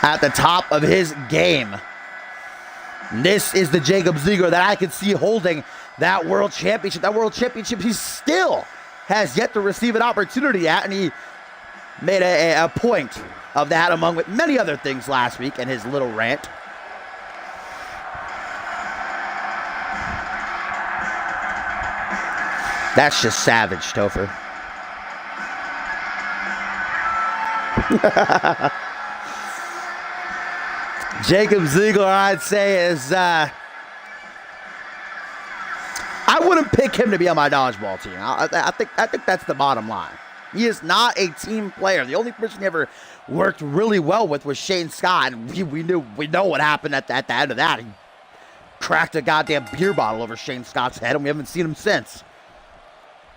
A: At the top of his game. This is the Jacob Ziggler that I could see holding that world championship. That world championship he still has yet to receive an opportunity at, and he made a point of that among with many other things last week in his little rant. That's just savage, Topher. Jacob Ziggler, I'd say, is I wouldn't pick him to be on my dodgeball team. I think that's the bottom line. He is not a team player. The only person he ever worked really well with was Shane Scott, and we know what happened at the end of that. He cracked a goddamn beer bottle over Shane Scott's head, and we haven't seen him since.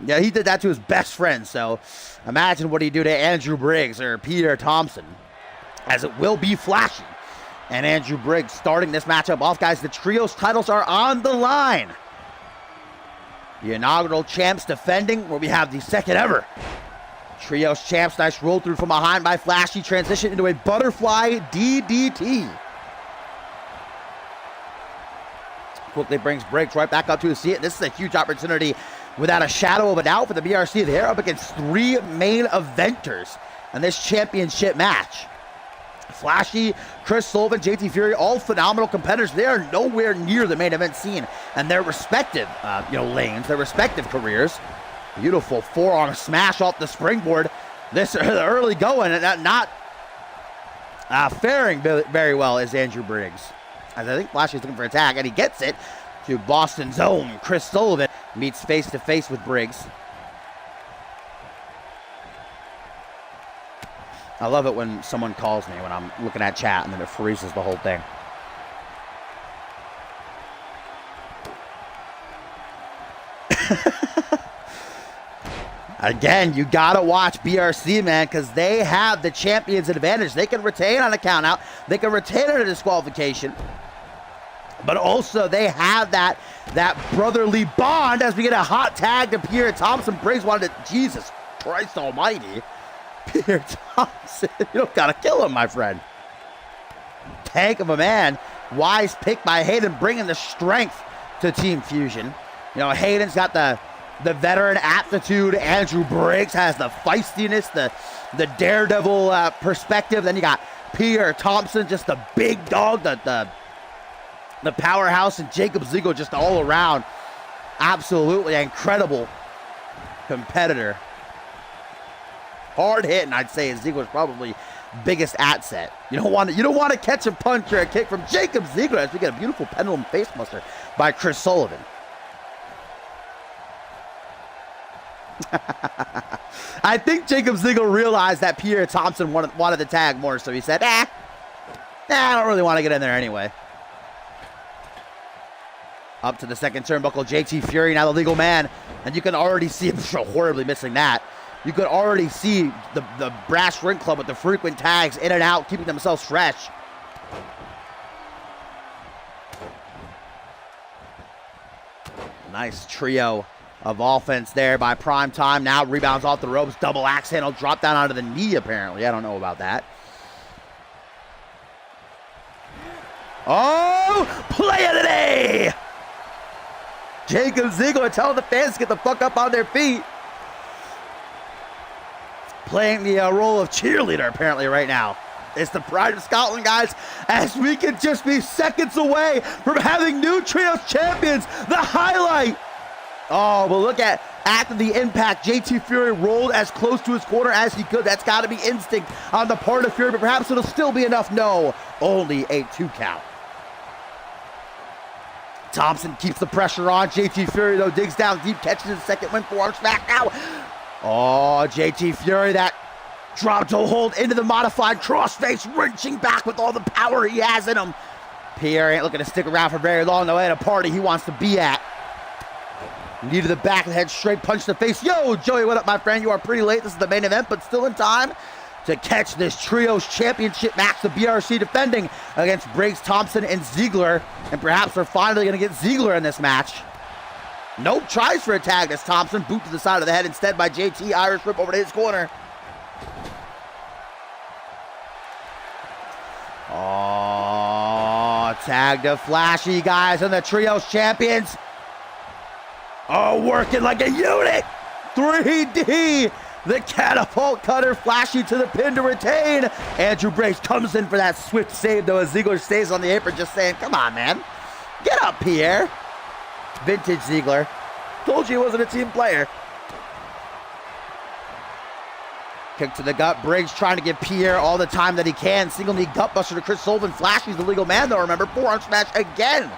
A: Yeah, he did that to his best friend, so imagine what he'd do to Andrew Briggs or Peter Thompson, as it will be flashy. And Andrew Briggs starting this matchup off, guys. The trios titles are on the line. The inaugural champs defending, where we have the second ever trios champs. Nice roll through from behind by Flashy. Transition into a butterfly DDT. Quickly brings Briggs right back up to his seat. This is a huge opportunity, without a shadow of a doubt, for the BRC. They're up against 3 main eventers in this championship match. Flashy, Chris Sullivan, JT Fury, all phenomenal competitors. They are nowhere near the main event scene and their respective lanes, their respective careers. Beautiful forearm smash off the springboard. This early going and not faring very well is Andrew Briggs. As I think Flashy's looking for an attack, and he gets it to Boston's own Chris Sullivan. Meets face to face with Briggs. I love it when someone calls me when I'm looking at chat and then it freezes the whole thing. Again, you gotta watch BRC, man, because they have the champion's advantage. They can retain on a count out. They can retain on a disqualification. But also, they have that brotherly bond as we get a hot tag to Pierre Thompson. Briggs wanted to, Jesus Christ almighty. Pierre Thompson, you don't gotta kill him, my friend. Tank of a man. Wise pick by Hayden, bringing the strength to Team Fusion. You know, Hayden's got the veteran aptitude. Andrew Briggs has the feistiness, the daredevil perspective. Then you got Pierre Thompson, just the big dog, the powerhouse, and Jacob Ziggler just all around absolutely incredible competitor. Hard hitting, I'd say, is Ziggler's probably biggest asset. You don't want to catch a punch or a kick from Jacob Ziggler, as we get a beautiful pendulum face muster by Chris Sullivan. I think Jacob Ziggler realized that Pierre Thompson wanted the tag more, so he said, I don't really want to get in there anyway. Up to the second turnbuckle, JT Fury, now the legal man, and you can already see him so horribly missing that. You could already see the brass ring club with the frequent tags in and out, keeping themselves fresh. Nice trio of offense there by Prime Time. Now rebounds off the ropes, double axe handle, drop down onto the knee apparently. I don't know about that. Oh, play of the day! Jacob Ziggler telling the fans to get the fuck up on their feet. Playing the role of cheerleader apparently right now. It's the pride of Scotland, guys, as we can just be seconds away from having new trios champions. The highlight. Oh, but look at, after the impact, JT Fury rolled as close to his corner as he could. That's got to be instinct on the part of Fury, but perhaps it'll still be enough. No, only a 2 count. Thompson keeps the pressure on. JT Fury, though, digs down deep, catches his second win, forearm smack now. Oh, JT Fury, that drop toe hold into the modified crossface, wrenching back with all the power he has in him. Pierre ain't looking to stick around for very long, though, at a party he wants to be at. Knee to the back of the head, straight punch to the face. Yo, Joey, what up, my friend? You are pretty late. This is the main event, but still in time to catch this Trios Championship match. The BRC defending against Briggs, Thompson, and Ziggler. And perhaps they're finally going to get Ziggler in this match. Nope, tries for a tag as Thompson. Boot to the side of the head instead by JT. Irish whip over to his corner. Oh, tag to Flashy, guys, and the Trios champions. Oh, working like a unit. 3D. The catapult cutter. Flashy to the pin to retain. Andrew Briggs comes in for that swift save, though, as Ziggler stays on the apron just saying, come on, man. Get up, Pierre. Vintage Ziggler. Told you he wasn't a team player. Kick to the gut. Briggs trying to give Pierre all the time that he can. Single knee gutbuster to Chris Sullivan. Flashy's the legal man, though, remember. Forearm smash again.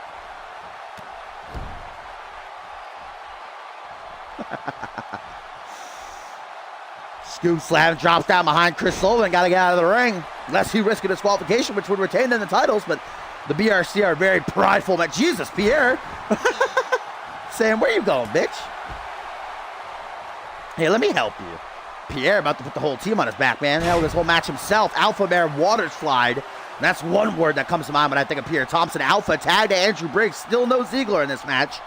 A: Scoop slam, drops down behind Chris Sullivan. Got to get out of the ring. Unless he risked a disqualification, which would retain them the titles. But the BRC are very prideful. But Jesus, Pierre. Saying, where you going, bitch? Hey, let me help you. Pierre about to put the whole team on his back, man. Held this whole match himself. Alpha Bear waters slide. That's one word that comes to mind when I think of Pierre Thompson. Alpha tag to Andrew Briggs. Still no Ziggler in this match.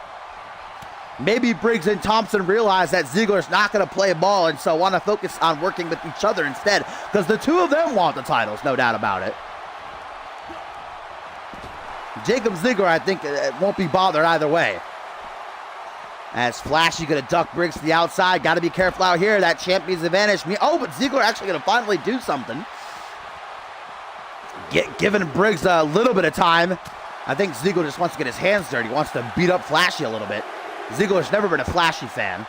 A: Maybe Briggs and Thompson realize that Ziggler's not going to play ball and so want to focus on working with each other instead, because the two of them want the titles, no doubt about it. Jacob Ziggler, I think, won't be bothered either way. As Flashy going to duck Briggs to the outside. Got to be careful out here. That champion's advantage. Oh, but Ziggler actually going to finally do something. Giving Briggs a little bit of time. I think Ziggler just wants to get his hands dirty. He wants to beat up Flashy a little bit. Ziggler's never been a Flashy fan.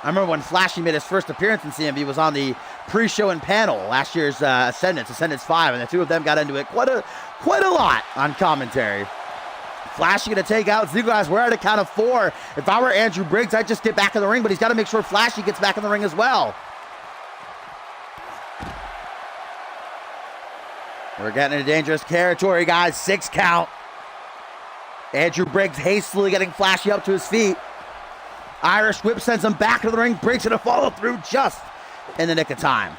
A: I remember when Flashy made his first appearance in CMV, was on the pre-show and panel last year's Ascendance 5, and the two of them got into it quite a lot on commentary. Flashy going to take out Ziggler, guys. We're at a count of 4. If I were Andrew Briggs, I'd just get back in the ring, but he's got to make sure Flashy gets back in the ring as well. We're getting into dangerous territory, guys. 6 count. Andrew Briggs hastily getting Flashy up to his feet. Irish whip sends him back into the ring. Briggs going to follow through just in the nick of time.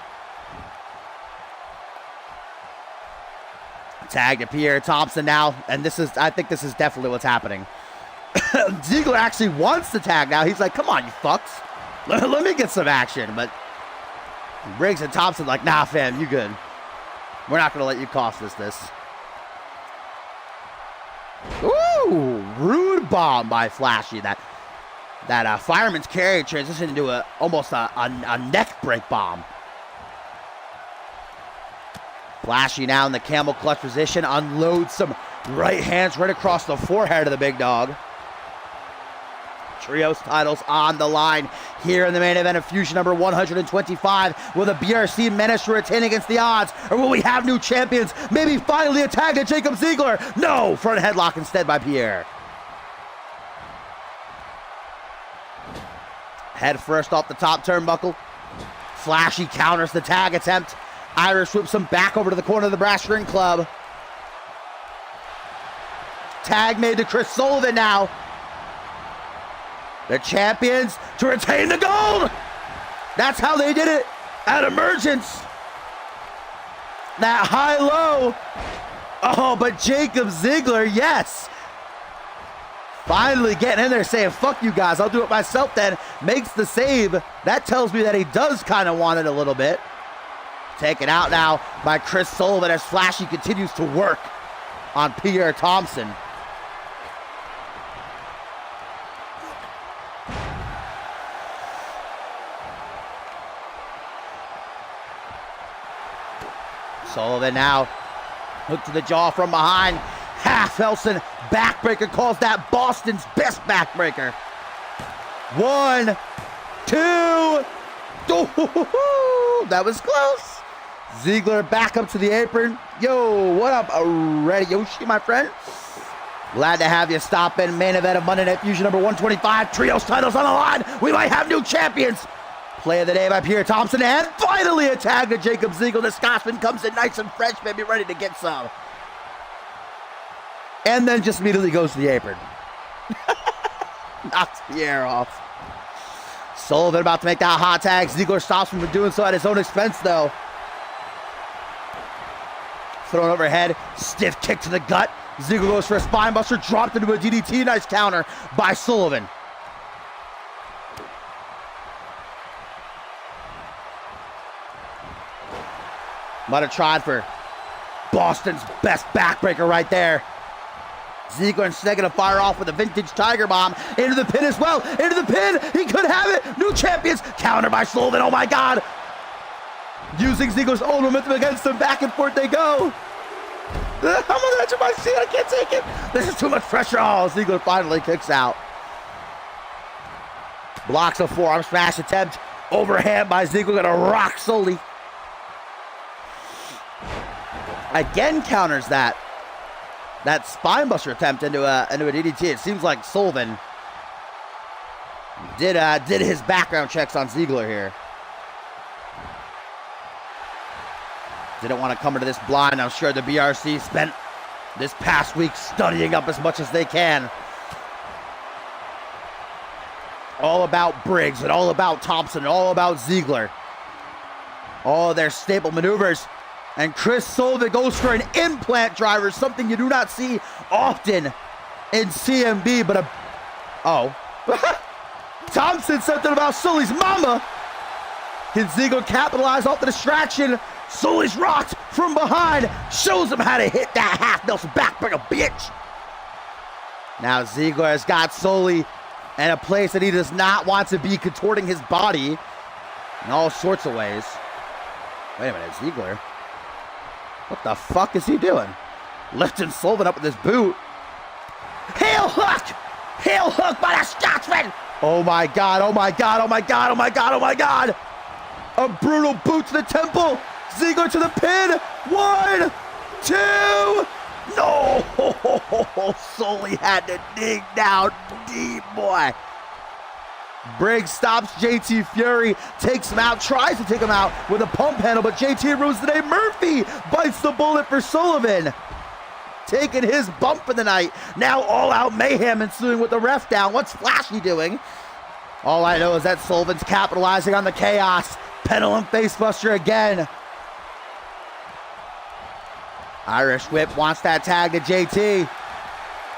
A: Tag to Pierre Thompson now, and I think this is definitely what's happening. Ziggler actually wants the tag now. He's like, come on, you fucks. Let me get some action. But Briggs and Thompson like, nah, fam, you good. We're not going to let you cost us this. Ooh, rude bomb by Flashy. That fireman's carry transitioned into almost a neck break bomb. Flashy now in the camel clutch position, unloads some right hands right across the forehead of the big dog. Trios titles on the line here in the main event of Fusion number 125. Will the BRC manage to retain against the odds, or will we have new champions? Maybe finally a tag to Jacob Ziggler. No, front headlock instead by Pierre. Head first off the top turnbuckle. Flashy counters the tag attempt. Irish whips him back over to the corner of the Brass Ring Club. Tag made to Chris Sullivan now. The champions to retain the gold. That's how they did it at Emergence. That high-low. Oh, but Jacob Ziggler, yes. Finally getting in there saying, fuck you guys, I'll do it myself then. Makes the save. That tells me that he does kind of want it a little bit. Taken out now by Chris Sullivan as Flashy continues to work on Pierre Thompson. Sullivan now hook to the jaw from behind. Half Helson backbreaker, calls that Boston's best backbreaker. 1, 2. Oh, that was close. Ziggler back up to the apron. Yo, what up, Red Yoshi, my friend? Glad to have you stop in. Main event of Monday Night Fusion number 125. Trios titles on the line. We might have new champions. Play of the day by Pierre Thompson. And finally a tag to Jacob Ziggler. The Scotsman comes in nice and fresh, baby, ready to get some. And then just immediately goes to the apron. Knocks Pierre off. Sullivan about to make that hot tag. Ziggler stops him from doing so at his own expense, though. thrown overhead. Stiff kick to the gut. Ziggler goes for a spine buster, dropped into a DDT. Nice counter by Sullivan. Might have tried for Boston's best backbreaker right there. Ziggler instead gonna fire off with a vintage Tiger Bomb into the pin as well. Into the pin, he could have it. New champions, counter by Sullivan. Oh my God! Using Ziggler's own momentum against him, back and forth they go. I'm on the edge of my seat. I can't take it. This is too much pressure. Oh, Ziggler finally kicks out. Blocks a forearm smash attempt. Overhand by Ziggler, gonna rock Sully. Again counters that spinebuster attempt into a DDT. It seems like Sullivan did his background checks on Ziggler here. Didn't want to come into this blind. I'm sure the BRC spent this past week studying up as much as they can. All about Briggs and all about Thompson and all about Ziggler. All their staple maneuvers. And Chris Sullivan goes for an implant driver, something you do not see often in CMV, but Thompson said something about Sully's mama. Can Ziggler capitalize off the distraction? Sully's rocked from behind, shows him how to hit that half Nelson backbreaker, bitch. Now Ziggler has got Sully in a place that he does not want to be, contorting his body in all sorts of ways. Wait a minute, Ziggler? What the fuck is he doing? Lifting Sullivan up with his boot. Heel hook! Heel hook by the Scotsman! Oh my God, oh my God, oh my God, oh my God, oh my God! A brutal boot to the temple. Ziggler to the pin. 1, 2. No! Sully had to dig down deep, boy. Briggs stops JT Fury, takes him out, tries to take him out with a pump handle, but JT ruins the day. Murphy bites the bullet for Sullivan, taking his bump for the night. Now all-out mayhem ensuing with the ref down. What's Flashy doing? All I know is that Sullivan's capitalizing on the chaos. Pendulum facebuster again. Irish whip wants that tag to JT.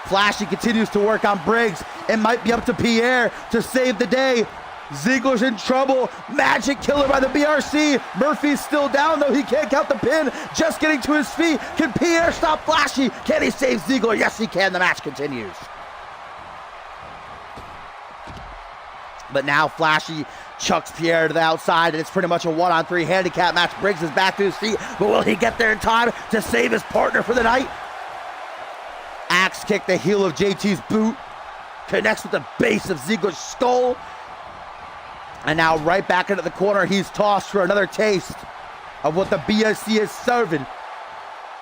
A: Flashy continues to work on Briggs. It might be up to Pierre to save the day. Ziggler's in trouble. Magic killer by the BRC. Murphy's still down, though. He can't count the pin. Just getting to his feet. Can Pierre stop Flashy? Can he save Ziggler? Yes, he can. The match continues. But now Flashy chucks Pierre to the outside, and it's pretty much a 1-on-3 handicap match. Briggs is back to his feet, but will he get there in time to save his partner for the night? Axe kick the heel of JT's boot. Connects with the base of Ziggler's skull. And now right back into the corner, he's tossed for another taste of what the BSC is serving.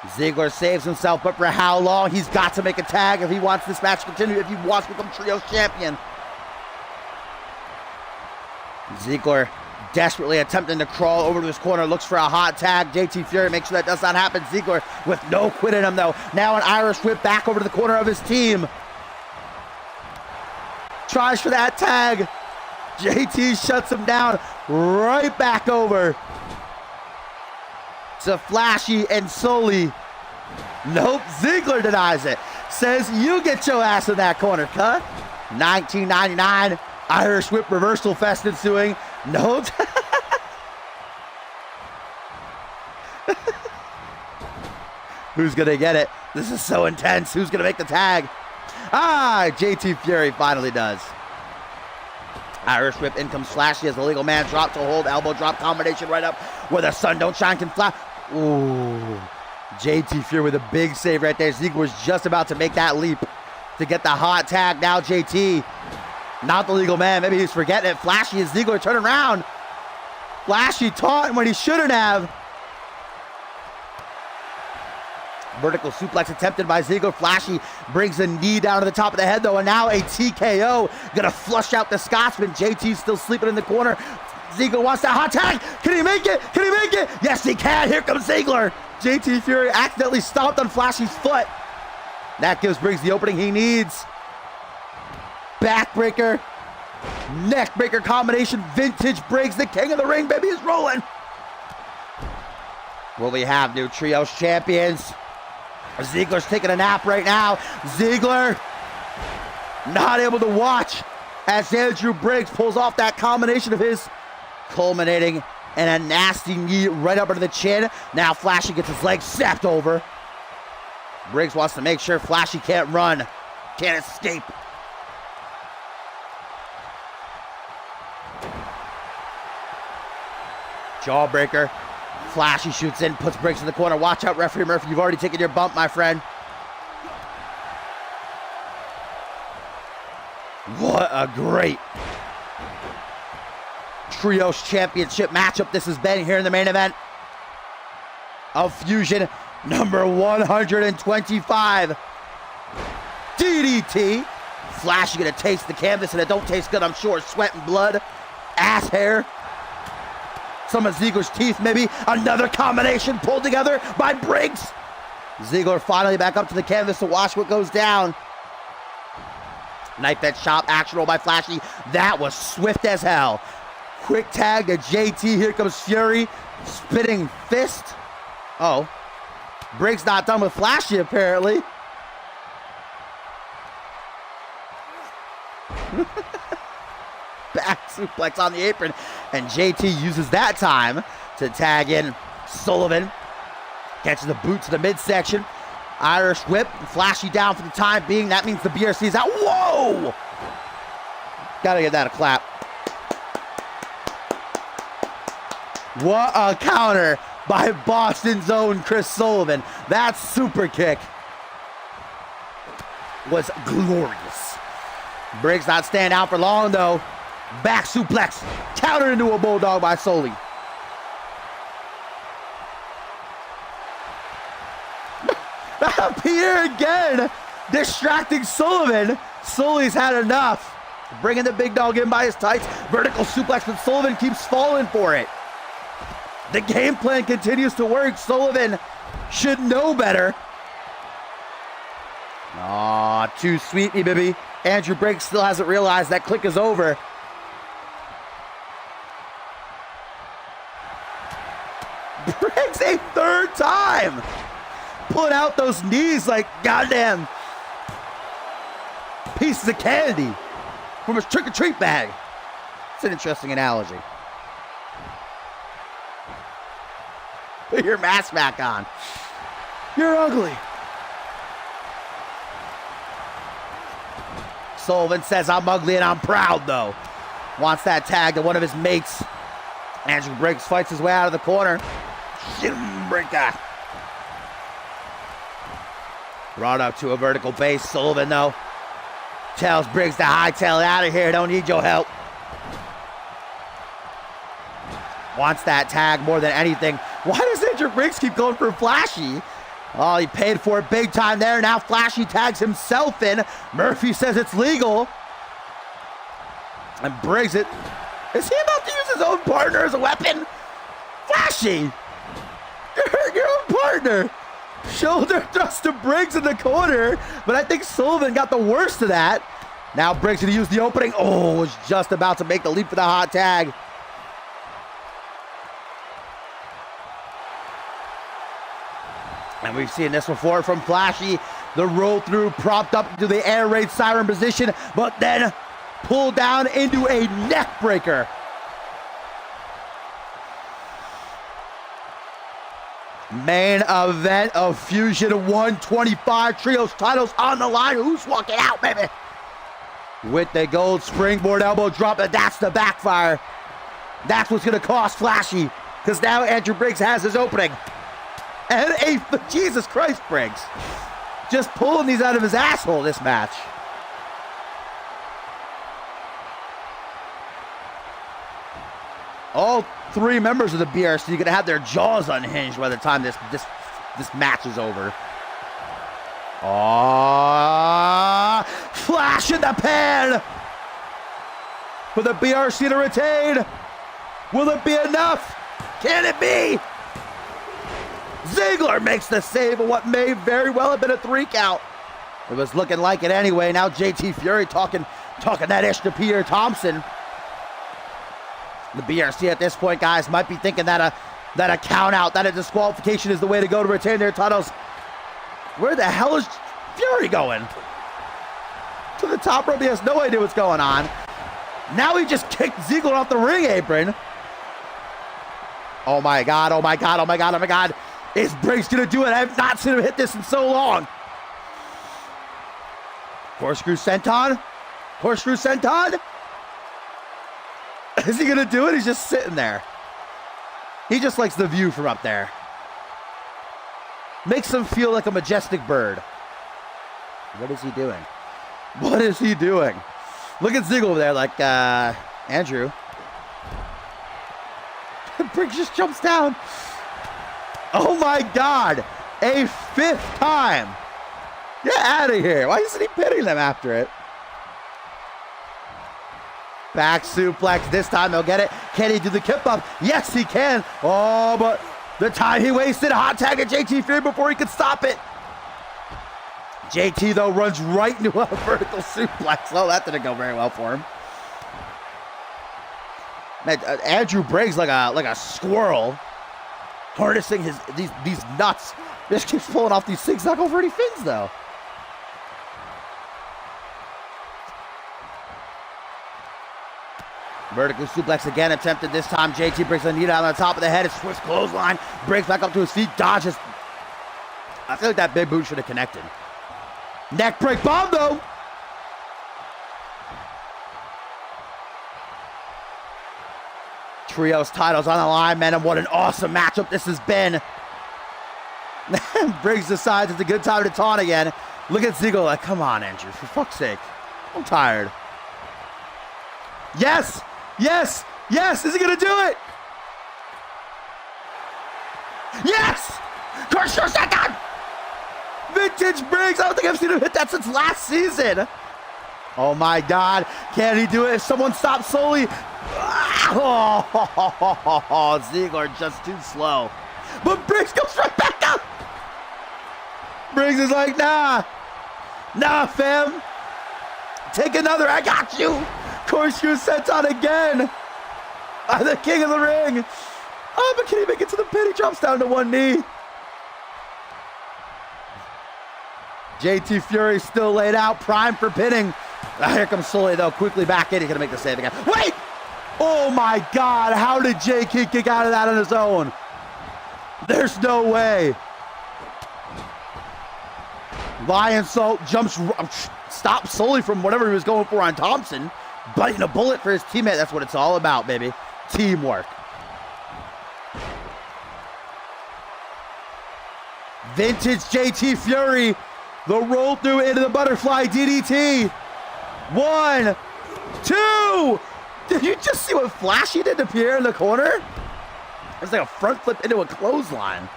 A: Ziggler saves himself, but for how long? He's got to make a tag if he wants this match to continue, if he wants to become Trios champion. Ziggler desperately attempting to crawl over to his corner, looks for a hot tag. JT Fury makes sure that does not happen. Ziggler with no quit in him, though. Now an Irish whip back over to the corner of his team. Tries for that tag. JT shuts him down. Right back over to Flashy and Sully. Nope, Ziggler denies it. Says, you get your ass in that corner, cut. 1999, Irish whip reversal fest ensuing. Nope. Who's gonna get it? This is so intense. Who's gonna make the tag? JT Fury finally does. Irish whip, in comes Flashy as the legal man drop to hold, elbow drop combination right up where the sun don't shine can fly. Ooh. JT Fury with a big save right there. Ziggler was just about to make that leap to get the hot tag. Now JT, not the legal man. Maybe he's forgetting it. Flashy and Ziggler turn around. Flashy taunting when he shouldn't have. Vertical suplex attempted by Ziggler. Flashy brings a knee down to the top of the head, though, and now a TKO. Gonna flush out the Scotsman. JT's still sleeping in the corner. Ziggler wants that hot tag. Can he make it? Can he make it? Yes, he can. Here comes Ziggler. JT Fury accidentally stomped on Flashy's foot. That gives Briggs the opening he needs. Backbreaker, neckbreaker combination. Vintage Briggs, the king of the ring, baby, is rolling. Will we have new trios champions? Ziggler's taking a nap right now. Ziggler not able to watch as Andrew Briggs pulls off that combination of his, culminating in a nasty knee right up under the chin. Now Flashy gets his leg snapped over. Briggs wants to make sure Flashy can't run, can't escape. Jawbreaker. Flashy shoots in, puts Briggs in the corner. Watch out, referee Murphy. You've already taken your bump, my friend. What a great Trios Championship matchup this has been here in the main event of Fusion number 125. DDT. Flashy gonna taste the canvas, and it don't taste good, I'm sure. Sweat and blood, ass hair. Some of Ziggler's teeth, maybe. Another combination pulled together by Briggs. Ziggler finally back up to the canvas to watch what goes down. Knife that chop, action roll by Flashy. That was swift as hell. Quick tag to JT. Here comes Fury. Spitting fist. Oh. Briggs not done with Flashy, apparently. Back suplex on the apron, and JT uses that time to tag in Sullivan. Catches the boot to the midsection. Irish whip, Flashy down for the time being. That means the BRC is out. Whoa! Gotta give that a clap. What a counter by Boston's own Chris Sullivan. That super kick was glorious. Briggs not staying out for long though. Back suplex, counter into a bulldog by Sully. Pierre again, distracting Sullivan. Sully's had enough. Bringing the big dog in by his tights. Vertical suplex, but Sullivan keeps falling for it. The game plan continues to work. Sullivan should know better. Aw, too sweet, me baby. Andrew Briggs still hasn't realized that click is over. Briggs a third time. Pulling out those knees like goddamn pieces of candy from his trick-or-treat bag. It's an interesting analogy. Put your mask back on. You're ugly. Sullivan says, I'm ugly and I'm proud, though. Wants that tag to one of his mates. Andrew Briggs fights his way out of the corner. Breaker. Brought up to a vertical base. Sullivan, though, tells Briggs to hightail it out of here. Don't need your help. Wants that tag more than anything. Why does Andrew Briggs keep going for Flashy? Oh, he paid for it big time there. Now Flashy tags himself in. Murphy says it's legal. And Briggs it. Is he about to use his own partner as a weapon? Flashy! You're hurting your own partner. Shoulder thrust to Briggs in the corner, but I think Sullivan got the worst of that. Now Briggs gonna use the opening. Oh, was just about to make the leap for the hot tag. And we've seen this before from Flashy. The roll through, propped up into the air raid siren position, but then pulled down into a neck breaker. Main event of Fusion 125, trios titles on the line. Who's walking out, baby? With the gold springboard elbow drop, and that's the backfire. That's what's gonna cost Flashy, because now Andrew Briggs has his opening. And Jesus Christ, Briggs. Just pulling these out of his asshole this match. All three members of the BRC are gonna have their jaws unhinged by the time this match is over. Oh, flash in the pan for the BRC to retain. Will it be enough? Can it be? Ziggler makes the save of what may very well have been a 3 count. It was looking like it anyway. Now JT Fury talking that ish to Peter Thompson. The BRC at this point, guys, might be thinking that that a count out, that a disqualification is the way to go to retain their titles. Where the hell is Fury going? To the top rope, he has no idea what's going on. Now he just kicked Ziggler off the ring apron. Oh my God, oh my God, oh my God, oh my God. Is Briggs gonna do it? I have not seen him hit this in so long. Corkscrew senton? Corkscrew senton? Is he gonna do it? He's just sitting there. He just likes the view from up there. Makes him feel like a majestic bird. What is he doing? What is he doing? Look at Ziggler over there like, Andrew. Briggs just jumps down. Oh my God. A 5th time. Get out of here. Why isn't he pinning them after it? Back suplex. This time he'll get it. Can he do the kip up? Yes, he can. Oh, but the time he wasted. Hot tag at JT Fury before he could stop it. JT, though, runs right into a vertical suplex. Oh, that didn't go very well for him. Man, Andrew Briggs like a squirrel, harnessing these nuts. Just keeps pulling off these zigzag over any fins, though. Vertical suplex again attempted this time. JT Briggs a knee down on the top of the head. A Swiss clothesline. Briggs back up to his feet. Dodges. I feel like that big boot should have connected. Neck break bomb, though. Trios titles on the line, man, and what an awesome matchup this has been. Briggs decides it's a good time to taunt again. Look at Ziggler like, come on, Andrew, for fuck's sake. I'm tired. Yes! Yes! Yes! Is he gonna do it? Yes! Corkscrew senton! Vintage Briggs! I don't think I've seen him hit that since last season. Oh my God. Can he do it if someone stops slowly? Oh, Ziggler just too slow. But Briggs goes right back up. Briggs is like, nah. Nah, fam. Take another. I got you. Corkscrew senton again. I'm the king of the ring. Oh, but can he make it to the pin? He drops down to one knee. JT Fury still laid out, prime for pinning. Here comes Sully, though, quickly back in. He's going to make the save again. Wait! Oh, my God. How did JT kick out of that on his own? There's no way. Lionsault jumps, stops Sully from whatever he was going for on Thompson. Biting a bullet for his teammate. That's what it's all about, baby. Teamwork. Vintage JT Fury. The roll through into the butterfly DDT. 1, 2. Did you just see what Flashy did to Pierre in the corner? It's like a front flip into a clothesline.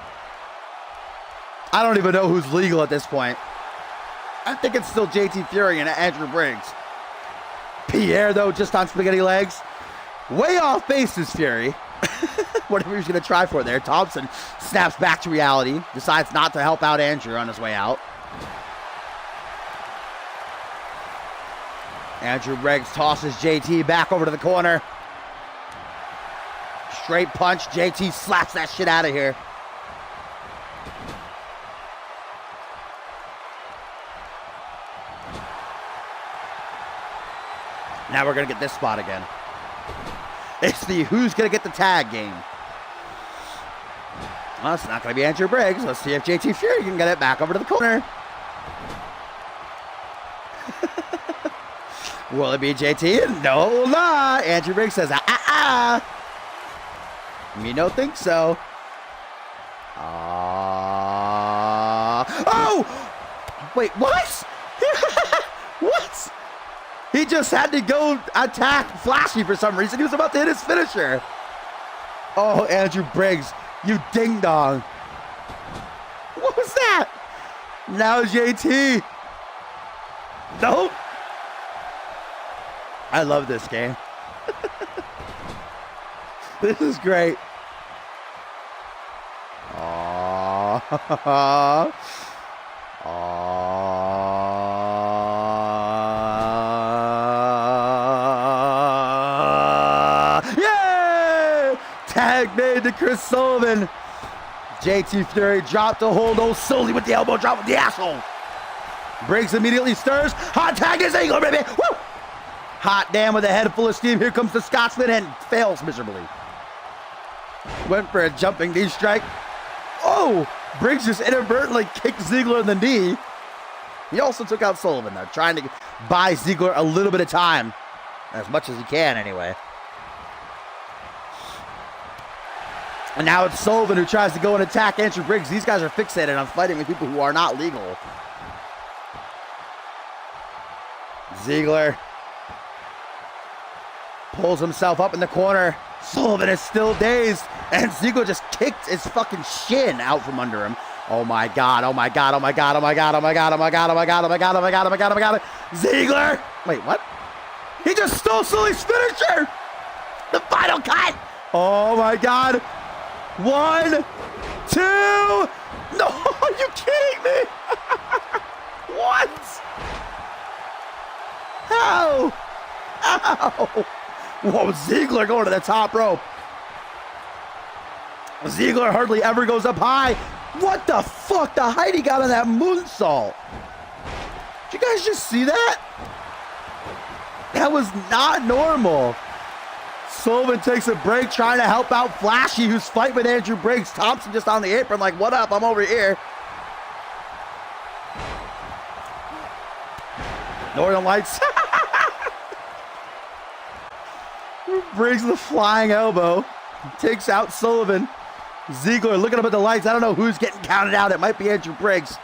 A: I don't even know who's legal at this point. I think it's still JT Fury and Andrew Briggs. Pierre, though, just on spaghetti legs. Way off base is Fury. Whatever he was going to try for there. Thompson snaps back to reality. Decides not to help out Andrew on his way out. Andrew Briggs tosses JT back over to the corner. Straight punch. JT slaps that shit out of here. Now we're going to get this spot again. It's the who's going to get the tag game. Well, it's not going to be Andrew Briggs. Let's see if JT Fury can get it back over to the corner. Will it be JT? No, it will not. Andrew Briggs says, Me don't think so. Oh! Wait, what? What? He just had to go attack Flashy for some reason. He was about to hit his finisher. Oh, Andrew Briggs, you ding-dong. What was that? Now JT. Nope. I love this game. This is great. Aww. Yay! Tag made to Chris Sullivan. JT Fury dropped a hold. Oh, Sully with the elbow drop with the asshole. Briggs immediately stirs. Hot tag is Ziggler, baby. Woo! Hot damn with a head full of steam. Here comes the Scotsman and fails miserably. Went for a jumping knee strike. Oh! Briggs just inadvertently kicked Ziggler in the knee. He also took out Sullivan, though, trying to buy Ziggler a little bit of time. As much as he can, anyway. And now it's Sullivan who tries to go and attack Andrew Briggs. These guys are fixated on fighting with people who are not legal. Ziggler pulls himself up in the corner. Sullivan is still dazed, and Ziggler just kicked his fucking shin out from under him. Oh my god, oh my god, oh my god, oh my god, oh my god, oh my god, oh my god, oh my god, oh my god, oh my god, oh my god. Ziggler! Wait, what? He just stole Sully's finisher! The final cut! Oh my god. 1, 2. No, are you kidding me? What? How? Ow! Whoa, Ziggler going to the top rope. Ziggler hardly ever goes up high. What the fuck? The height he got on that moonsault. Did you guys just see that? That was not normal. Sullivan takes a break trying to help out Flashy, who's fighting with Andrew Briggs. Thompson just on the apron like, what up? I'm over here. Northern Lights. Briggs with a flying elbow. Takes out Sullivan. Ziggler looking up at the lights. I don't know who's getting counted out. It might be Andrew Briggs.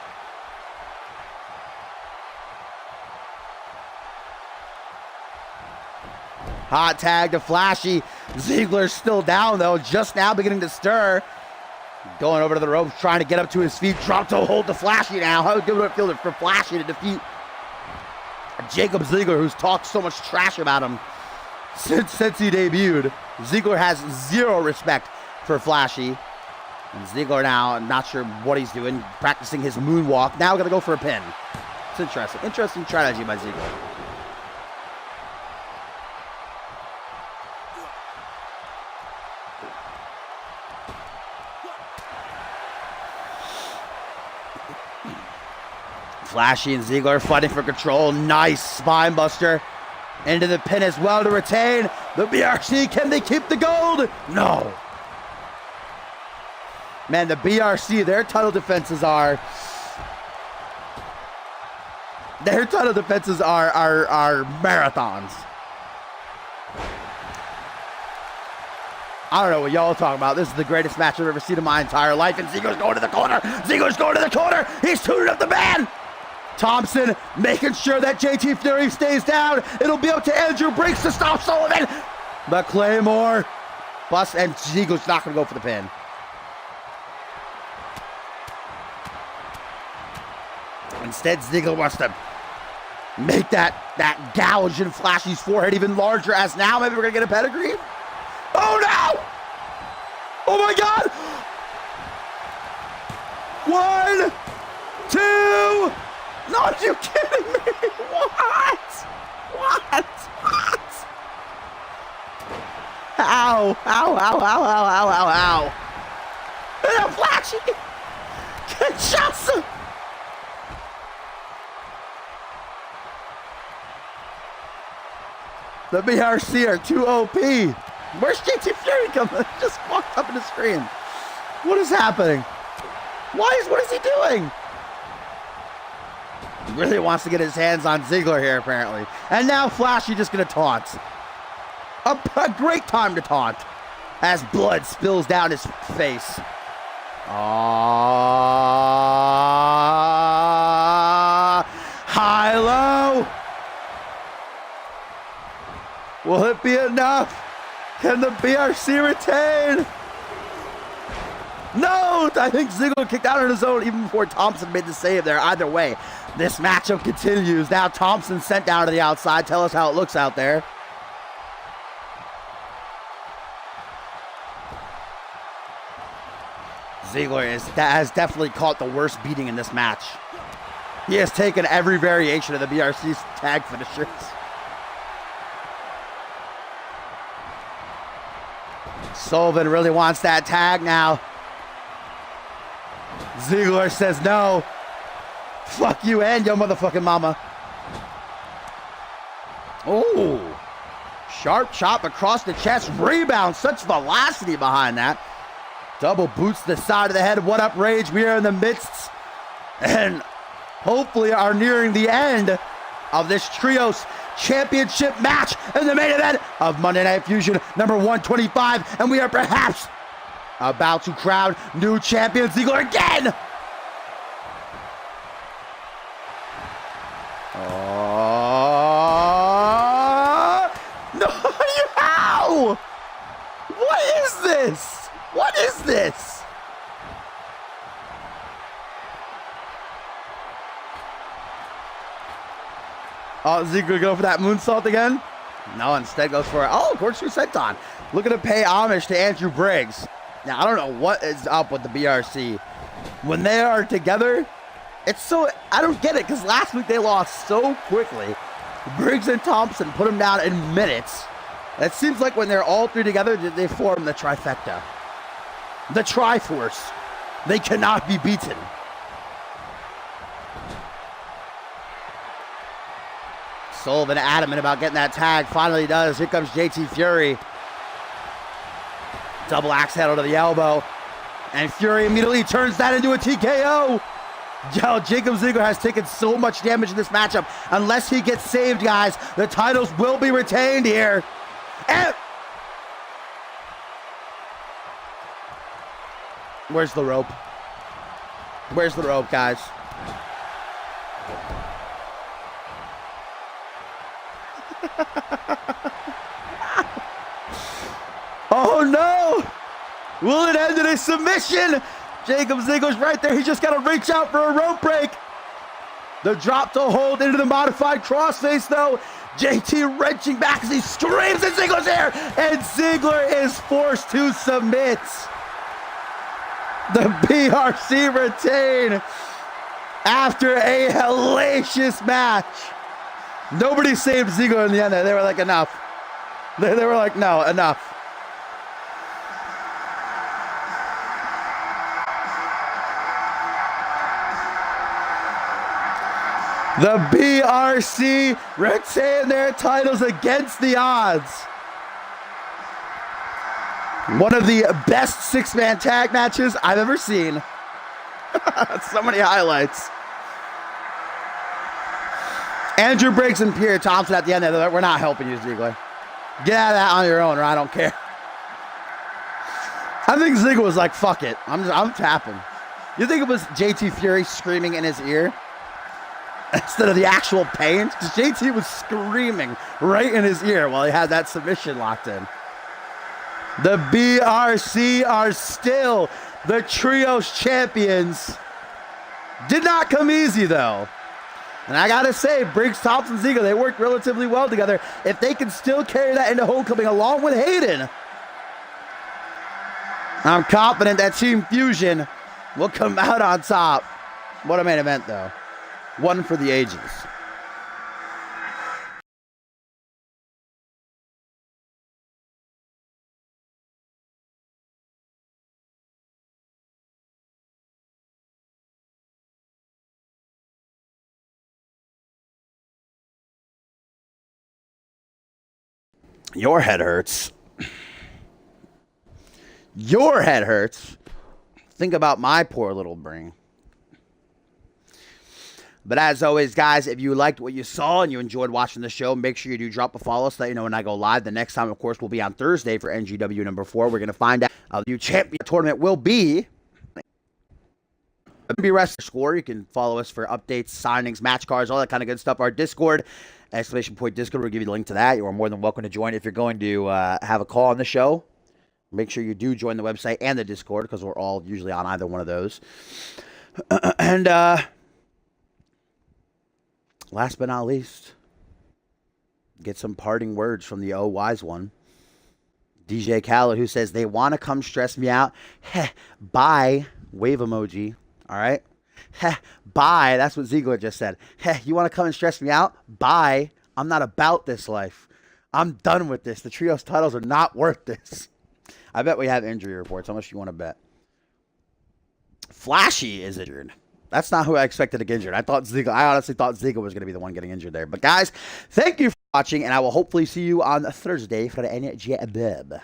A: Hot tag to Flashy. Ziggler's still down, though. Just now beginning to stir. Going over to the ropes, trying to get up to his feet. Drop to hold to Flashy now. How good would it feel for Flashy to defeat Jacob Ziggler, who's talked so much trash about him since he debuted? Ziggler has zero respect for Flashy. And Ziggler now, I'm not sure what he's doing, practicing his moonwalk. Now going to go for a pin. It's interesting. Interesting strategy by Ziggler. Flashy and Ziggler fighting for control. Nice spine buster. Into the pin as well to retain the BRC. Can they keep the gold? No. Man, the BRC, their title defenses are marathons. I don't know what y'all are talking about. This is the greatest match I've ever seen in my entire life. And Ziggler's going to the corner. Ziggler's going to the corner. He's tuning up the man. Thompson making sure that JT Fury stays down. It'll be up to Andrew Briggs to stop Sullivan. The Claymore. Bust, and Ziggler's not going to go for the pin. Instead, Ziggler wants to make that gouge in Flashy's forehead even larger, as now maybe we're going to get a pedigree. Oh, no! Oh, my God! 1, 2... No, are you kidding me? What? What? Ow. Ow, ow, ow, ow, ow, ow, ow. And Flashy! Kinshasa! The BRC are too OP. Where's JT Fury coming? Just walked up in the screen. What is happening? What is he doing? He really wants to get his hands on Ziggler here, apparently. And now Flashy just going to taunt. A great time to taunt as blood spills down his face. High-low. Will it be enough? Can the BRC retain? No! I think Ziggler kicked out on his own even before Thompson made the save there. Either way, this matchup continues. Now Thompson sent down to the outside. Tell us how it looks out there. Ziggler has definitely caught the worst beating in this match. He has taken every variation of the BRC's tag finishers. Sullivan really wants that tag now. Ziggler says no. Fuck you and your motherfucking mama. Oh, sharp chop across the chest. Rebound. Such velocity behind that. Double boots to the side of the head. What up, Rage? We are in the midst and hopefully are nearing the end of this Trios Championship match in the main event of Monday Night Fusion number 125. And we are perhaps about to crown new champion Ziggler again. No, how? What is this? What is this? Oh, Ziggler go for that moonsault again? No, instead goes for it. Oh, corkscrew senton. Looking to pay homage to Andrew Briggs. Now, I don't know what is up with the BRC. When they are together, it's so... I don't get it, because last week they lost so quickly. Briggs and Thompson put them down in minutes. It seems like when they're all three together, they form the trifecta. The Triforce. They cannot be beaten. Sullivan adamant about getting that tag. Finally does. Here comes JT Fury. Double axe handle to the elbow. And Fury immediately turns that into a TKO. Yo, Jacob Ziggler has taken so much damage in this matchup. Unless he gets saved, guys, the titles will be retained here. And where's the rope? Where's the rope, guys? Oh no! Will it end in a submission? Jacob Ziggler's right there. He's just got to reach out for a rope break. The drop to hold into the modified crossface, though. JT wrenching back as he screams at Ziggler's here. And Ziggler is forced to submit. The BRC retain after a hellacious match. Nobody saved Ziggler in the end there. They were like, enough. They were like, no, enough. The BRC retain their titles against the odds. One of the best six-man tag matches I've ever seen. So many highlights. Andrew Briggs and Pierre Thompson at the end there. We're not helping you, Ziggler. Get out of that on your own, or I don't care. I think Ziggler was like, fuck it. I'm tapping. You think it was JT Fury screaming in his ear instead of the actual pain? Because JT was screaming right in his ear while he had that submission locked in. The BRC are still the Trios champions. Did not come easy, though. And I gotta say, Briggs, Thompson, Ziggler, they worked relatively well together. If they can still carry that into Homecoming along with Hayden, I'm confident that Team Fusion will come out on top. What a main event, though. One for the ages. Your head hurts. Your head hurts. Think about my poor little brain. But as always, guys, if you liked what you saw and you enjoyed watching the show, make sure you do drop a follow so that you know when I go live. The next time, of course, will be on Thursday for NGW number 4. We're going to find out how the new champion tournament will be. Be rest score. You can follow us for updates, signings, match cards, all that kind of good stuff. Our Discord, !Discord, we'll give you the link to that. You are more than welcome to join if you're going to have a call on the show. Make sure you do join the website and the Discord because we're all usually on either one of those. And last but not least, get some parting words from the wise one, DJ Khaled, who says, they want to come stress me out. Heh, bye. Wave emoji. All right. Heh, bye. That's what Ziggler just said. Heh, you want to come and stress me out? Bye. I'm not about this life. I'm done with this. The Trios titles are not worth this. I bet we have injury reports. How much do you want to bet? Flashy is injured. That's not who I expected to get injured. I honestly thought Ziggler was going to be the one getting injured there. But guys, thank you for watching, and I will hopefully see you on Thursday for the NJBib.